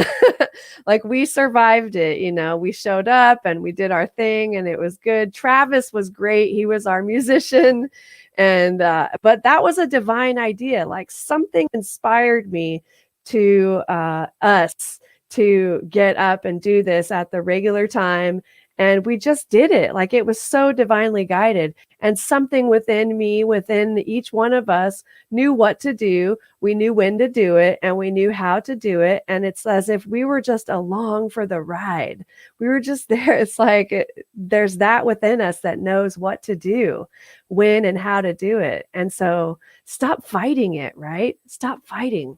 Like we survived it. You know, we showed up and we did our thing and it was good. Travis was great. He was our musician. And, but that was a divine idea. Like something inspired me to us to get up and do this at the regular time. And we just did it. Like it was so divinely guided. And something within me, within each one of us, knew what to do. We knew when to do it and we knew how to do it. And it's as if we were just along for the ride. We were just there. It's like there's that within us that knows what to do, when and how to do it. And so stop fighting it, right? Stop fighting.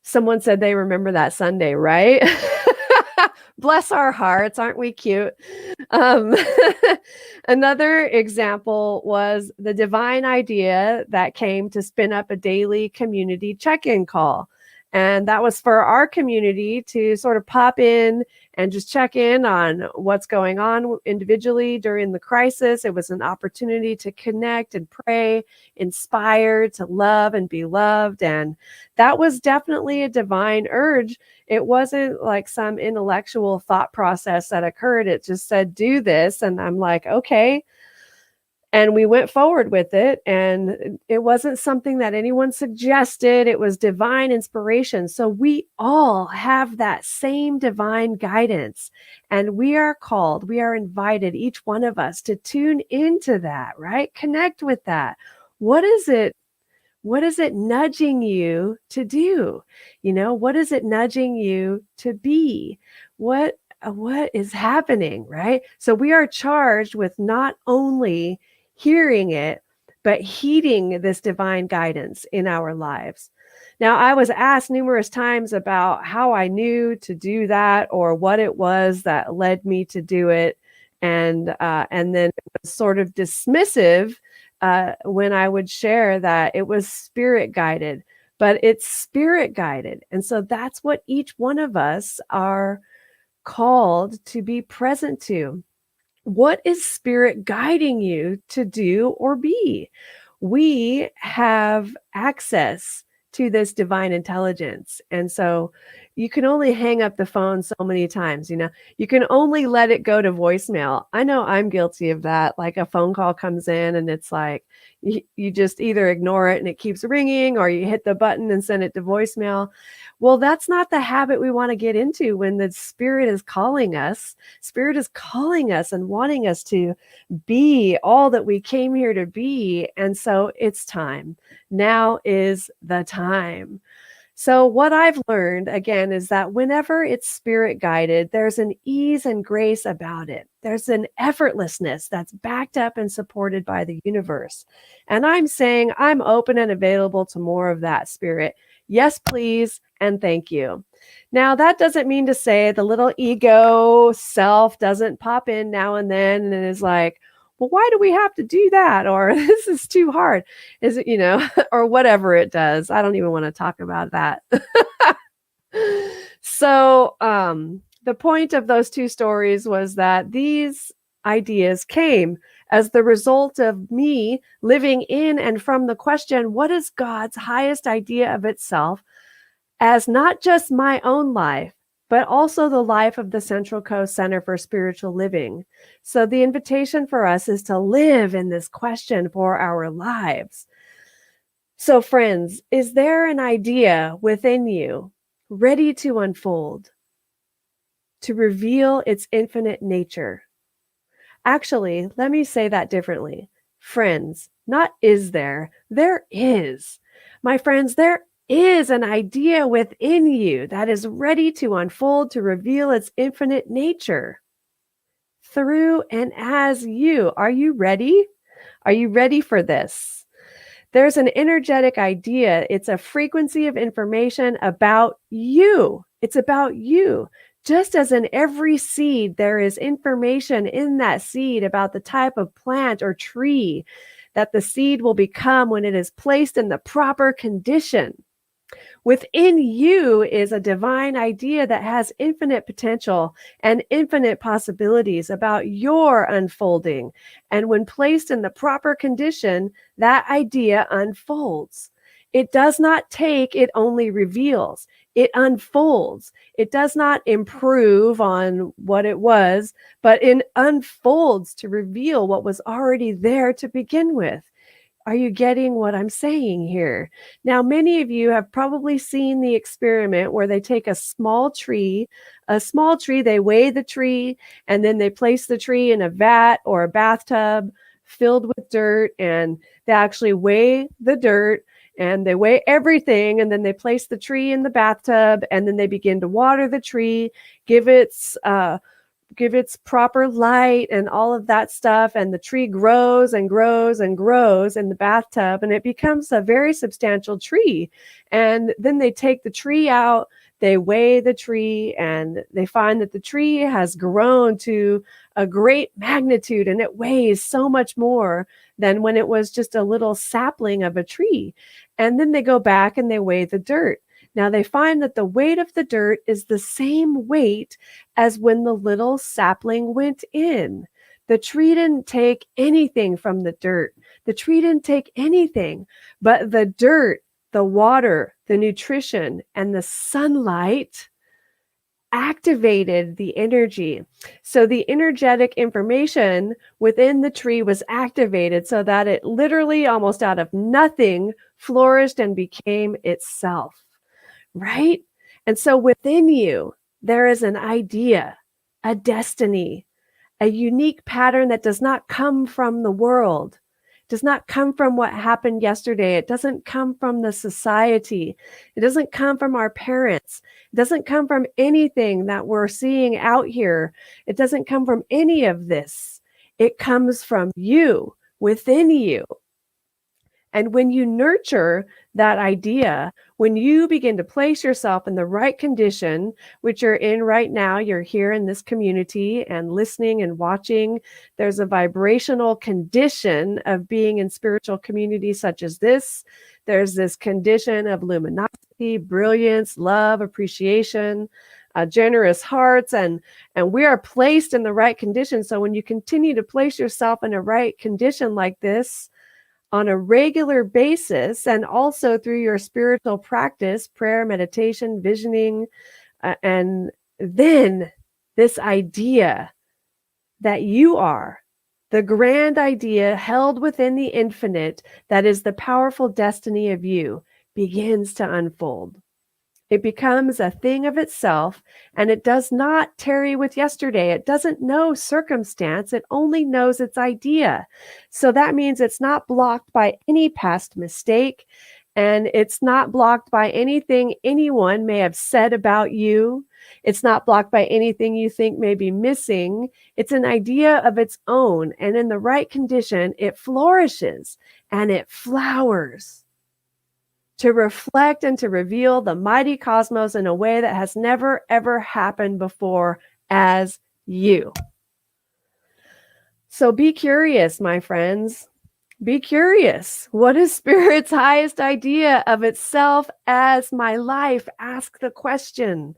Someone said they remember that Sunday, right? Bless our hearts. Aren't we cute? Another example was the divine idea that came to spin up a daily community check-in call. And that was for our community to sort of pop in and just check in on what's going on individually during the crisis. It was an opportunity to connect and pray, inspire, to love and be loved. And that was definitely a divine urge. It wasn't like some intellectual thought process that occurred. It just said, do this. And I'm like, okay. And we went forward with it. And it wasn't something that anyone suggested. It was divine inspiration. So we all have that same divine guidance. And we are called, we are invited, each one of us, to tune into that, right? Connect with that. What is it? What is it nudging you to do? You know, what is it nudging you to be? What is happening, right? So we are charged with not only hearing it, but heeding this divine guidance in our lives. Now, I was asked numerous times about how I knew to do that or what it was that led me to do it. And then it was sort of dismissive when I would share that it was spirit guided, but it's spirit guided. And so that's what each one of us are called to be present to. What is spirit guiding you to do or be? We have access to this divine intelligence. And so you can only hang up the phone so many times, you know, you can only let it go to voicemail. I know I'm guilty of that. Like a phone call comes in and it's like, you just either ignore it and it keeps ringing or you hit the button and send it to voicemail. Well, that's not the habit we want to get into when the spirit is calling us. Spirit is calling us and wanting us to be all that we came here to be. And so it's time. Now is the time. So what I've learned, again, is that whenever it's spirit guided, there's an ease and grace about it. There's an effortlessness that's backed up and supported by the universe. And I'm saying I'm open and available to more of that, spirit. Yes, please, and thank you. Now, that doesn't mean to say the little ego self doesn't pop in now and then and is like, well, why do we have to do that? Or this is too hard. Is it, you know, or whatever it does. I don't even want to talk about that. So the point of those two stories was that these ideas came as the result of me living in and from the question, what is God's highest idea of itself as not just my own life, but also the life of the Central Coast Center for Spiritual Living. So the invitation for us is to live in this question for our lives. So friends, is there an idea within you ready to unfold, to reveal its infinite nature. Actually, let me say that differently. Friends, not is there is. My friends, there is an idea within you that is ready to unfold, to reveal its infinite nature through and as you. Are you ready? Are you ready for this? There's an energetic idea. It's a frequency of information about you. It's about you. Just as in every seed, there is information in that seed about the type of plant or tree that the seed will become when it is placed in the proper condition. Within you is a divine idea that has infinite potential and infinite possibilities about your unfolding. And when placed in the proper condition, that idea unfolds. It does not take, it only reveals. It unfolds. It does not improve on what it was, but it unfolds to reveal what was already there to begin with. Are you getting what I'm saying here? Now, many of you have probably seen the experiment where they take a small tree, they weigh the tree, and then they place the tree in a vat or a bathtub filled with dirt, and they actually weigh the dirt and they weigh everything, and then they place the tree in the bathtub, and then they begin to water the tree, give its proper light and all of that stuff, and the tree grows and grows and grows in the bathtub, and it becomes a very substantial tree. And then they take the tree out, they weigh the tree, and they find that the tree has grown to a great magnitude, and it weighs so much more than when it was just a little sapling of a tree. And then they go back and they weigh the dirt. Now they find that the weight of the dirt is the same weight as when the little sapling went in. The tree didn't take anything from the dirt. The tree didn't take anything, but the dirt, the water, the nutrition, and the sunlight activated the energy. So the energetic information within the tree was activated so that it literally almost out of nothing flourished and became itself. Right? And so within you, there is an idea, a destiny, a unique pattern that does not come from the world, does not come from what happened yesterday. It doesn't come from the society. It doesn't come from our parents. It doesn't come from anything that we're seeing out here. It doesn't come from any of this. It comes from you, within you. And when you nurture that idea, when you begin to place yourself in the right condition, which you're in right now, you're here in this community and listening and watching, there's a vibrational condition of being in spiritual communities such as this. There's this condition of luminosity, brilliance, love, appreciation, generous hearts, and we are placed in the right condition. So when you continue to place yourself in a right condition like this, on a regular basis, and also through your spiritual practice, prayer, meditation, visioning, and then this idea that you are the grand idea held within the infinite, that is the powerful destiny of you, begins to unfold. It becomes a thing of itself, and it does not tarry with yesterday. It doesn't know circumstance. It only knows its idea. So that means it's not blocked by any past mistake, and it's not blocked by anything anyone may have said about you. It's not blocked by anything you think may be missing. It's an idea of its own, and in the right condition, it flourishes and it flowers to reflect and to reveal the mighty cosmos in a way that has never, ever happened before as you. So be curious, my friends. Be curious. What is Spirit's highest idea of itself as my life? Ask the question.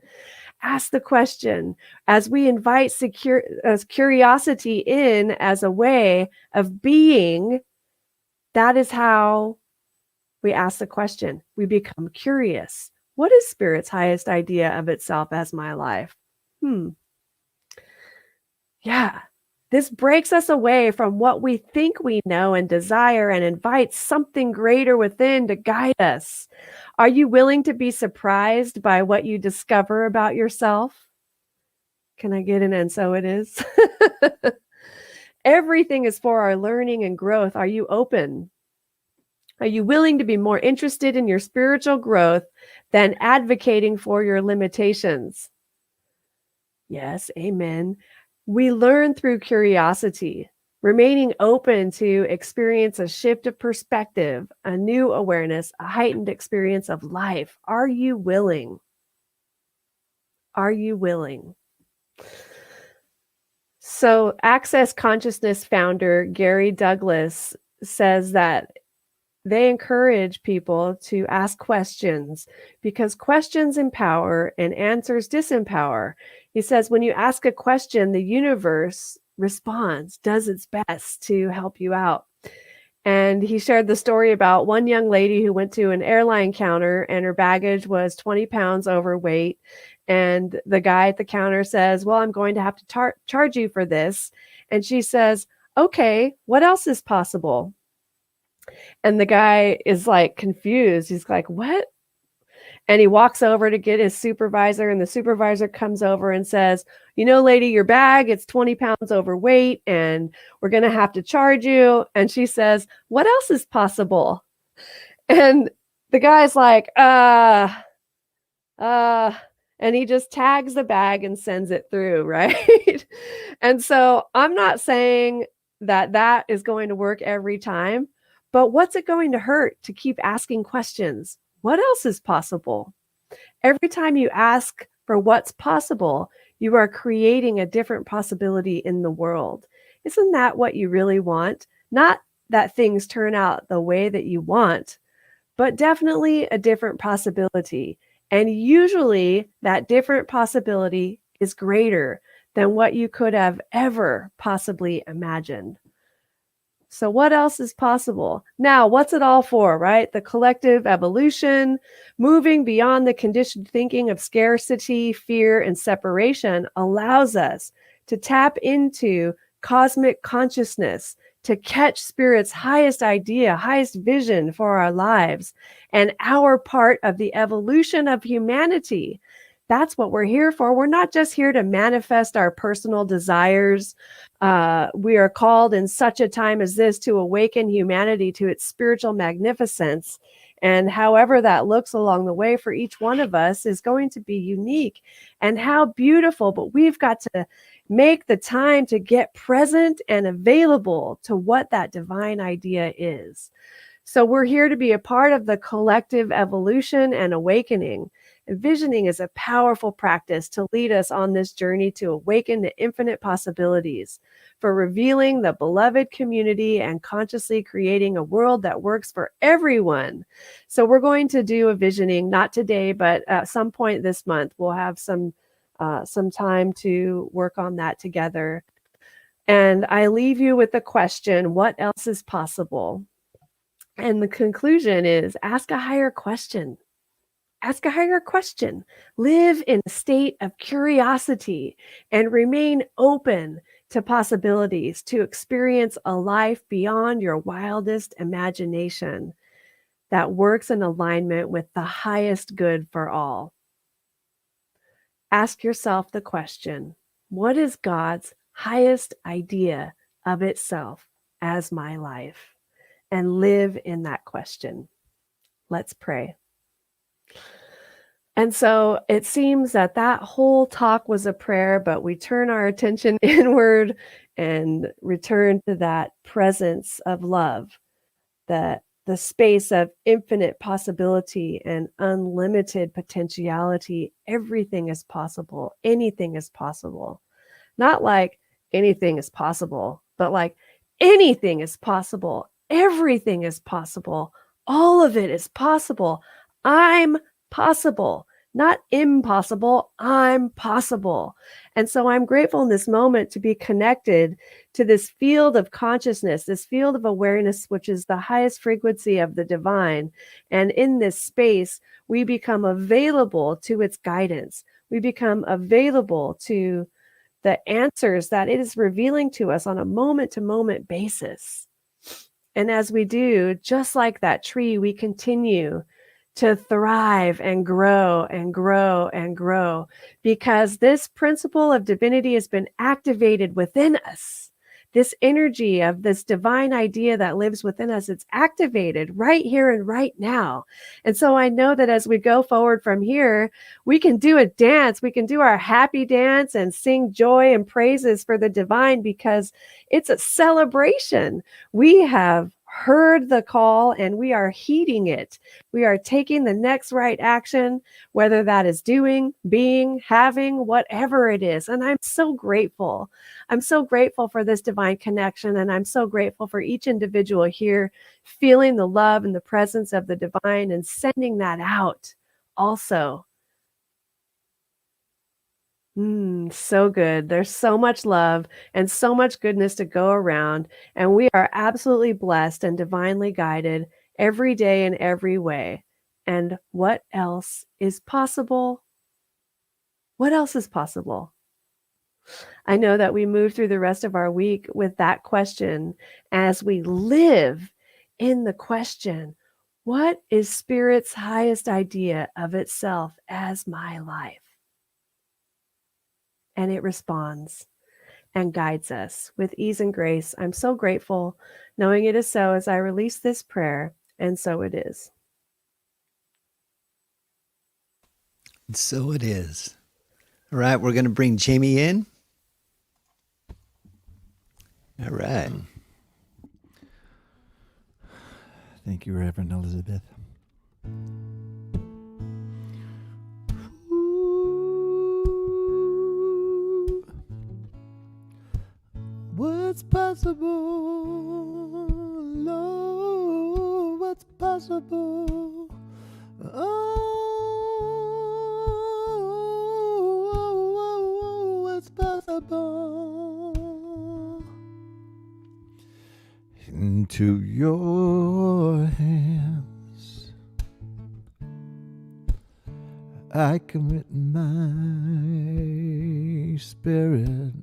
Ask the question. As we invite curiosity in as a way of being, that is how we ask the question. We become curious. What is Spirit's highest idea of itself as my life? Yeah. This breaks us away from what we think we know and desire and invites something greater within to guide us. Are you willing to be surprised by what you discover about yourself? Can I get an and so it is? Everything is for our learning and growth. Are you open? Are you willing to be more interested in your spiritual growth than advocating for your limitations? Yes, amen. We learn through curiosity, remaining open to experience a shift of perspective, a new awareness, a heightened experience of life. Are you willing? Are you willing? So, Access Consciousness founder Gary Douglas says that they encourage people to ask questions because questions empower and answers disempower. He says when you ask a question, the universe responds, does its best to help you out. And he shared the story about one young lady who went to an airline counter and her baggage was 20 pounds overweight. And the guy at the counter says, well, I'm going to have to charge you for this. And she says, okay, what else is possible? And the guy is like confused. He's like, what? And he walks over to get his supervisor, and the supervisor comes over and says, you know, lady, your bag, it's 20 pounds overweight, and we're going to have to charge you. And she says, what else is possible? And the guy's like, and he just tags the bag and sends it through, right? And so I'm not saying that that is going to work every time, but what's it going to hurt to keep asking questions? What else is possible? Every time you ask for what's possible, you are creating a different possibility in the world. Isn't that what you really want? Not that things turn out the way that you want, but definitely a different possibility. And usually that different possibility is greater than what you could have ever possibly imagined. So what else is possible? Now, what's it all for, right? The collective evolution, moving beyond the conditioned thinking of scarcity, fear, and separation allows us to tap into cosmic consciousness, to catch Spirit's highest idea, highest vision for our lives, and our part of the evolution of humanity. That's what we're here for. We're not just here to manifest our personal desires. We are called in such a time as this to awaken humanity to its spiritual magnificence. And however that looks along the way for each one of us is going to be unique. And how beautiful, but we've got to make the time to get present and available to what that divine idea is. So we're here to be a part of the collective evolution and awakening. Envisioning is a powerful practice to lead us on this journey to awaken to infinite possibilities, for revealing the beloved community and consciously creating a world that works for everyone. So we're going to do a visioning, not today, but at some point this month. We'll have some time to work on that together. And I leave you with the question, what else is possible? And the conclusion is ask a higher question. Ask a higher question. Live in a state of curiosity and remain open to possibilities to experience a life beyond your wildest imagination that works in alignment with the highest good for all. Ask yourself the question, what is God's highest idea of itself as my life? And live in that question. Let's pray. And so it seems that that whole talk was a prayer, but we turn our attention inward and return to that presence of love, the space of infinite possibility and unlimited potentiality. Everything is possible. Anything is possible. Not like anything is possible, but like anything is possible. Everything is possible. All of it is possible. I'm possible, not impossible. I'm possible. And so I'm grateful in this moment to be connected to this field of consciousness, this field of awareness, which is the highest frequency of the divine. And in this space, we become available to its guidance. We become available to the answers that it is revealing to us on a moment-to-moment basis. And as we do, just like that tree, we continue to thrive and grow and grow and grow, because this principle of divinity has been activated within us. This energy of this divine idea that lives within us, it's activated right here and right now. And so I know that as we go forward from here, we can do a dance. We can do our happy dance and sing joy and praises for the divine, because it's a celebration. We have heard the call and we are heeding it. We are taking the next right action, whether that is doing, being, having, whatever it is. And I'm so grateful. I'm so grateful for this divine connection. And I'm so grateful for each individual here feeling the love and the presence of the divine and sending that out also. So good. There's so much love and so much goodness to go around. And we are absolutely blessed and divinely guided every day in every way. And what else is possible? What else is possible? I know that we move through the rest of our week with that question as we live in the question, what is Spirit's highest idea of itself as my life? And it responds and guides us with ease and grace. I'm so grateful knowing it is so as I release this prayer, and so it is. And so it is. All right, we're going to bring Jami in. All right. Thank you, Reverend Elizabeth. What's possible? Lord, what's possible? Oh, what's possible? Into your hands I commit my spirit.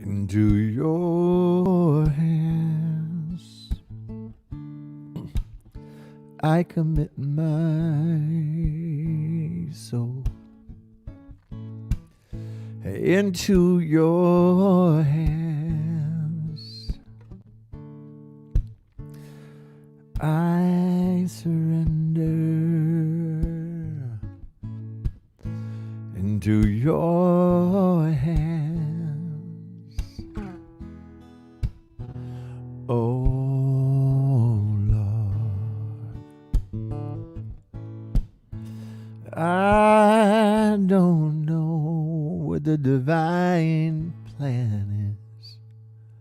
Into your hands I commit my soul. Into your hands I surrender. Into your hands, oh Lord, I don't know what the divine plan is.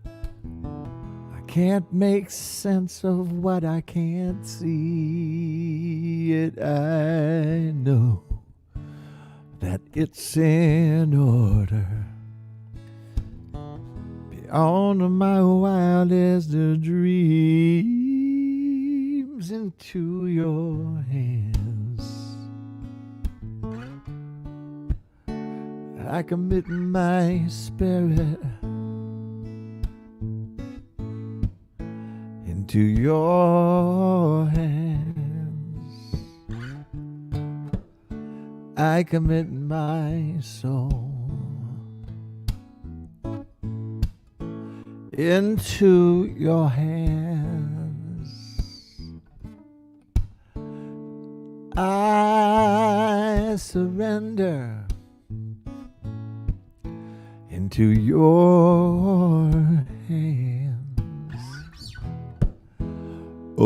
I can't make sense of what I can't see. Yet I know that it's in order. Beyond my wildest dreams, into your hands I commit my spirit. Into your hands I commit my soul. Into your hands I surrender. Into your hands, oh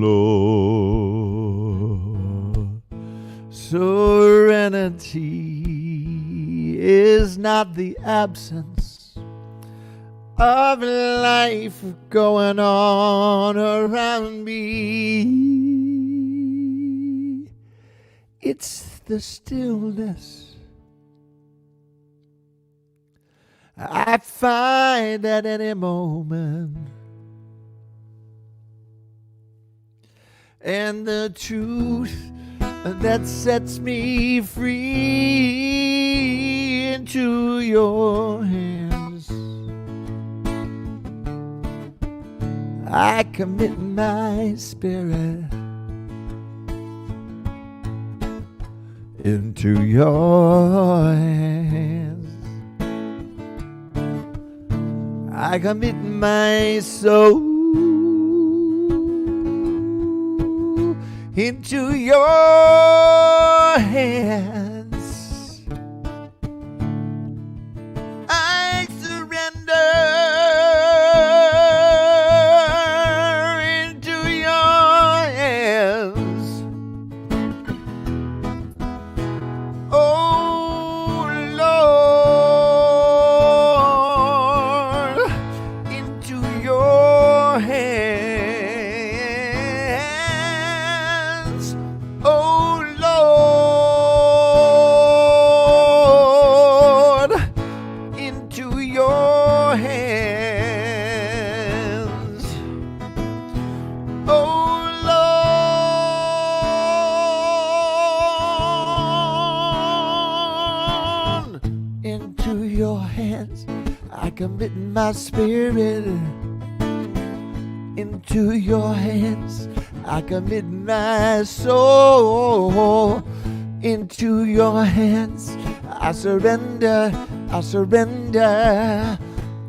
Lord. Serenity is not the absence of life going on around me. It's the stillness I find at any moment, and the truth that sets me free into your hands. I commit my spirit into your hands. I commit my soul into your hands. I surrender into your hands. Oh Lord, into your hands. Oh Lord, into your hands. Oh Lord, into your hands. I commit my spirit into your hands. I commit my soul into your hands. I surrender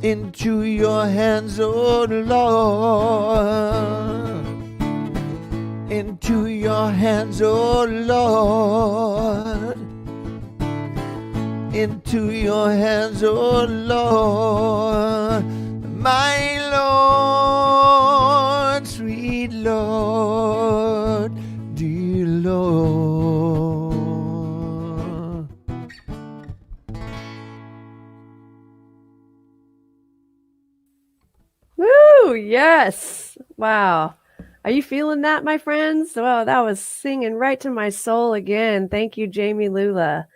into your hands, oh Lord. Into your hands, oh Lord. Into your hands, oh Lord. My Lord, sweet Lord, dear Lord. Woo! Yes. Wow. Are you feeling that, my friends? Well, that was singing right to my soul again. Thank you, Jami Lula.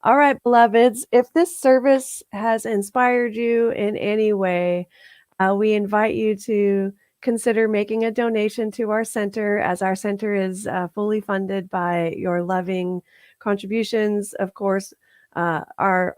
All right, beloveds, if this service has inspired you in any way, we invite you to consider making a donation to our center, as our center is fully funded by your loving contributions. Of course, our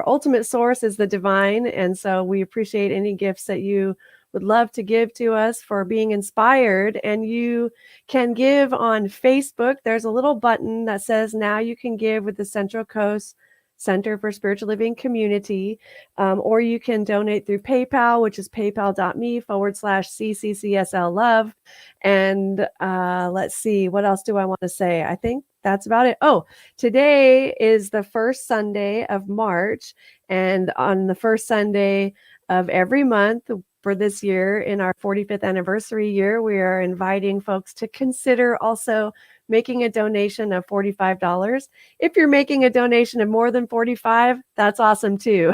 ultimate source is the divine, and so we appreciate any gifts that you would love to give to us for being inspired. And you can give on Facebook. There's a little button that says now you can give with the Central Coast Center for Spiritual Living Community, or you can donate through PayPal, which is paypal.me/CCCSL Love. And let's see, what else do I want to say? I think that's about it. Oh, today is the first Sunday of March, and on the first Sunday of every month for this year, in our 45th anniversary year, we are inviting folks to consider also making a donation of $45. If you're making a donation of more than $45, that's awesome too.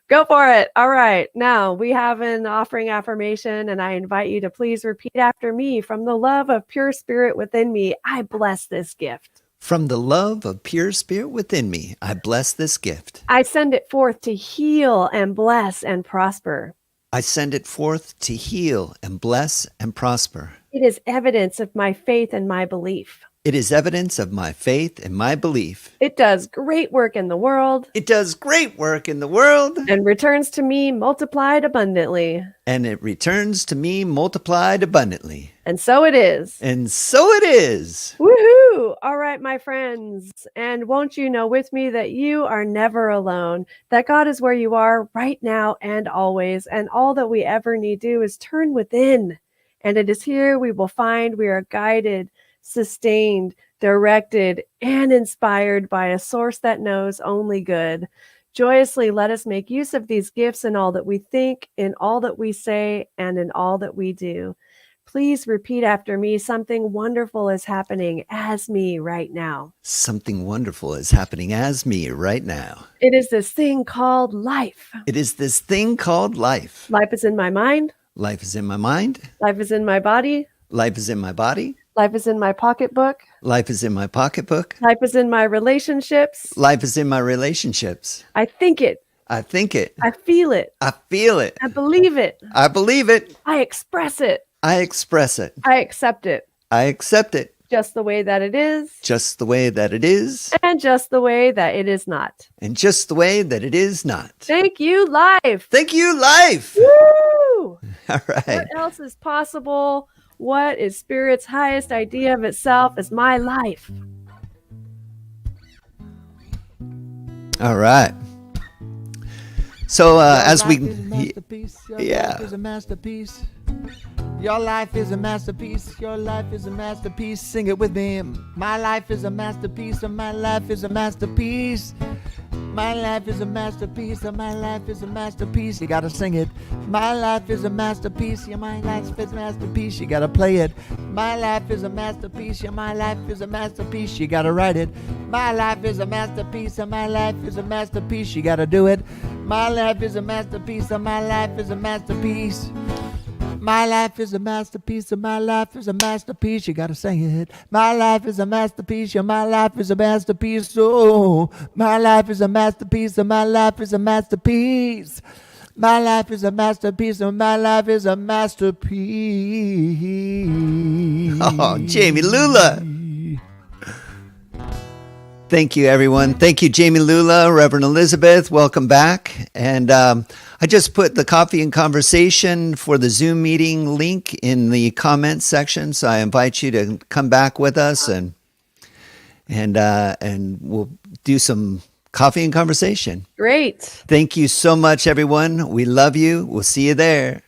Go for it. All right. Now we have an offering affirmation, and I invite you to please repeat after me. From the love of pure spirit within me, I bless this gift. From the love of pure spirit within me, I bless this gift. I send it forth to heal and bless and prosper. I send it forth to heal and bless and prosper. It is evidence of my faith and my belief. It is evidence of my faith and my belief. It does great work in the world. It does great work in the world. And returns to me multiplied abundantly. And it returns to me multiplied abundantly. And so it is. And so it is. Woohoo! All right, my friends. And won't you know with me that you are never alone, that God is where you are right now and always. And all that we ever need do is turn within. And it is here we will find we are guided, sustained, directed, and inspired by a source that knows only good. Joyously let us make use of these gifts in all that we think, in all that we say, and in all that we do. Please repeat after me. Something wonderful is happening as me right now. Something wonderful is happening as me right now. It is this thing called life. It is this thing called life. Life is in my mind. Life is in my mind. Life is in my body. Life is in my body. Life is in my pocketbook. Life is in my pocketbook. Life is in my relationships. Life is in my relationships. I think it. I think it. I feel it. I feel it. I believe it. I believe it. I express it. I express it. I accept it. I accept it. just the way that it is, just the way that it is, and just the way that it is not. and just the way that it is not. Thank you, life. Thank you, life. Woo! All right. What else is possible? What is Spirit's highest idea of itself is my life. All right. So as we, Your yeah. life is a masterpiece. Your life is a masterpiece. Your life is a masterpiece. Sing it with me. My life is a masterpiece. And my life is a masterpiece. My life is a masterpiece. And my life is a masterpiece. You gotta sing it. My life is a masterpiece. Yeah, my life is a masterpiece. You gotta play it. My life is a masterpiece. Yeah, my life is a masterpiece. You gotta write it. My life is a masterpiece. And my life is a masterpiece. You gotta do it. My life is a masterpiece. And my life is a masterpiece. My life is a masterpiece, and my life is a masterpiece. You gotta sing it. My life is a masterpiece, and my life is a masterpiece. Oh, my life is a masterpiece, and my life is a masterpiece. My life is a masterpiece, and my life is a masterpiece. Oh, Jami Lula. Thank you, everyone. Thank you, Jami Lula, Reverend Elizabeth. Welcome back. And I just put the Coffee and Conversation for the Zoom meeting link in the comments section. So I invite you to come back with us and we'll do some coffee and conversation. Great. Thank you so much, everyone. We love you. We'll see you there.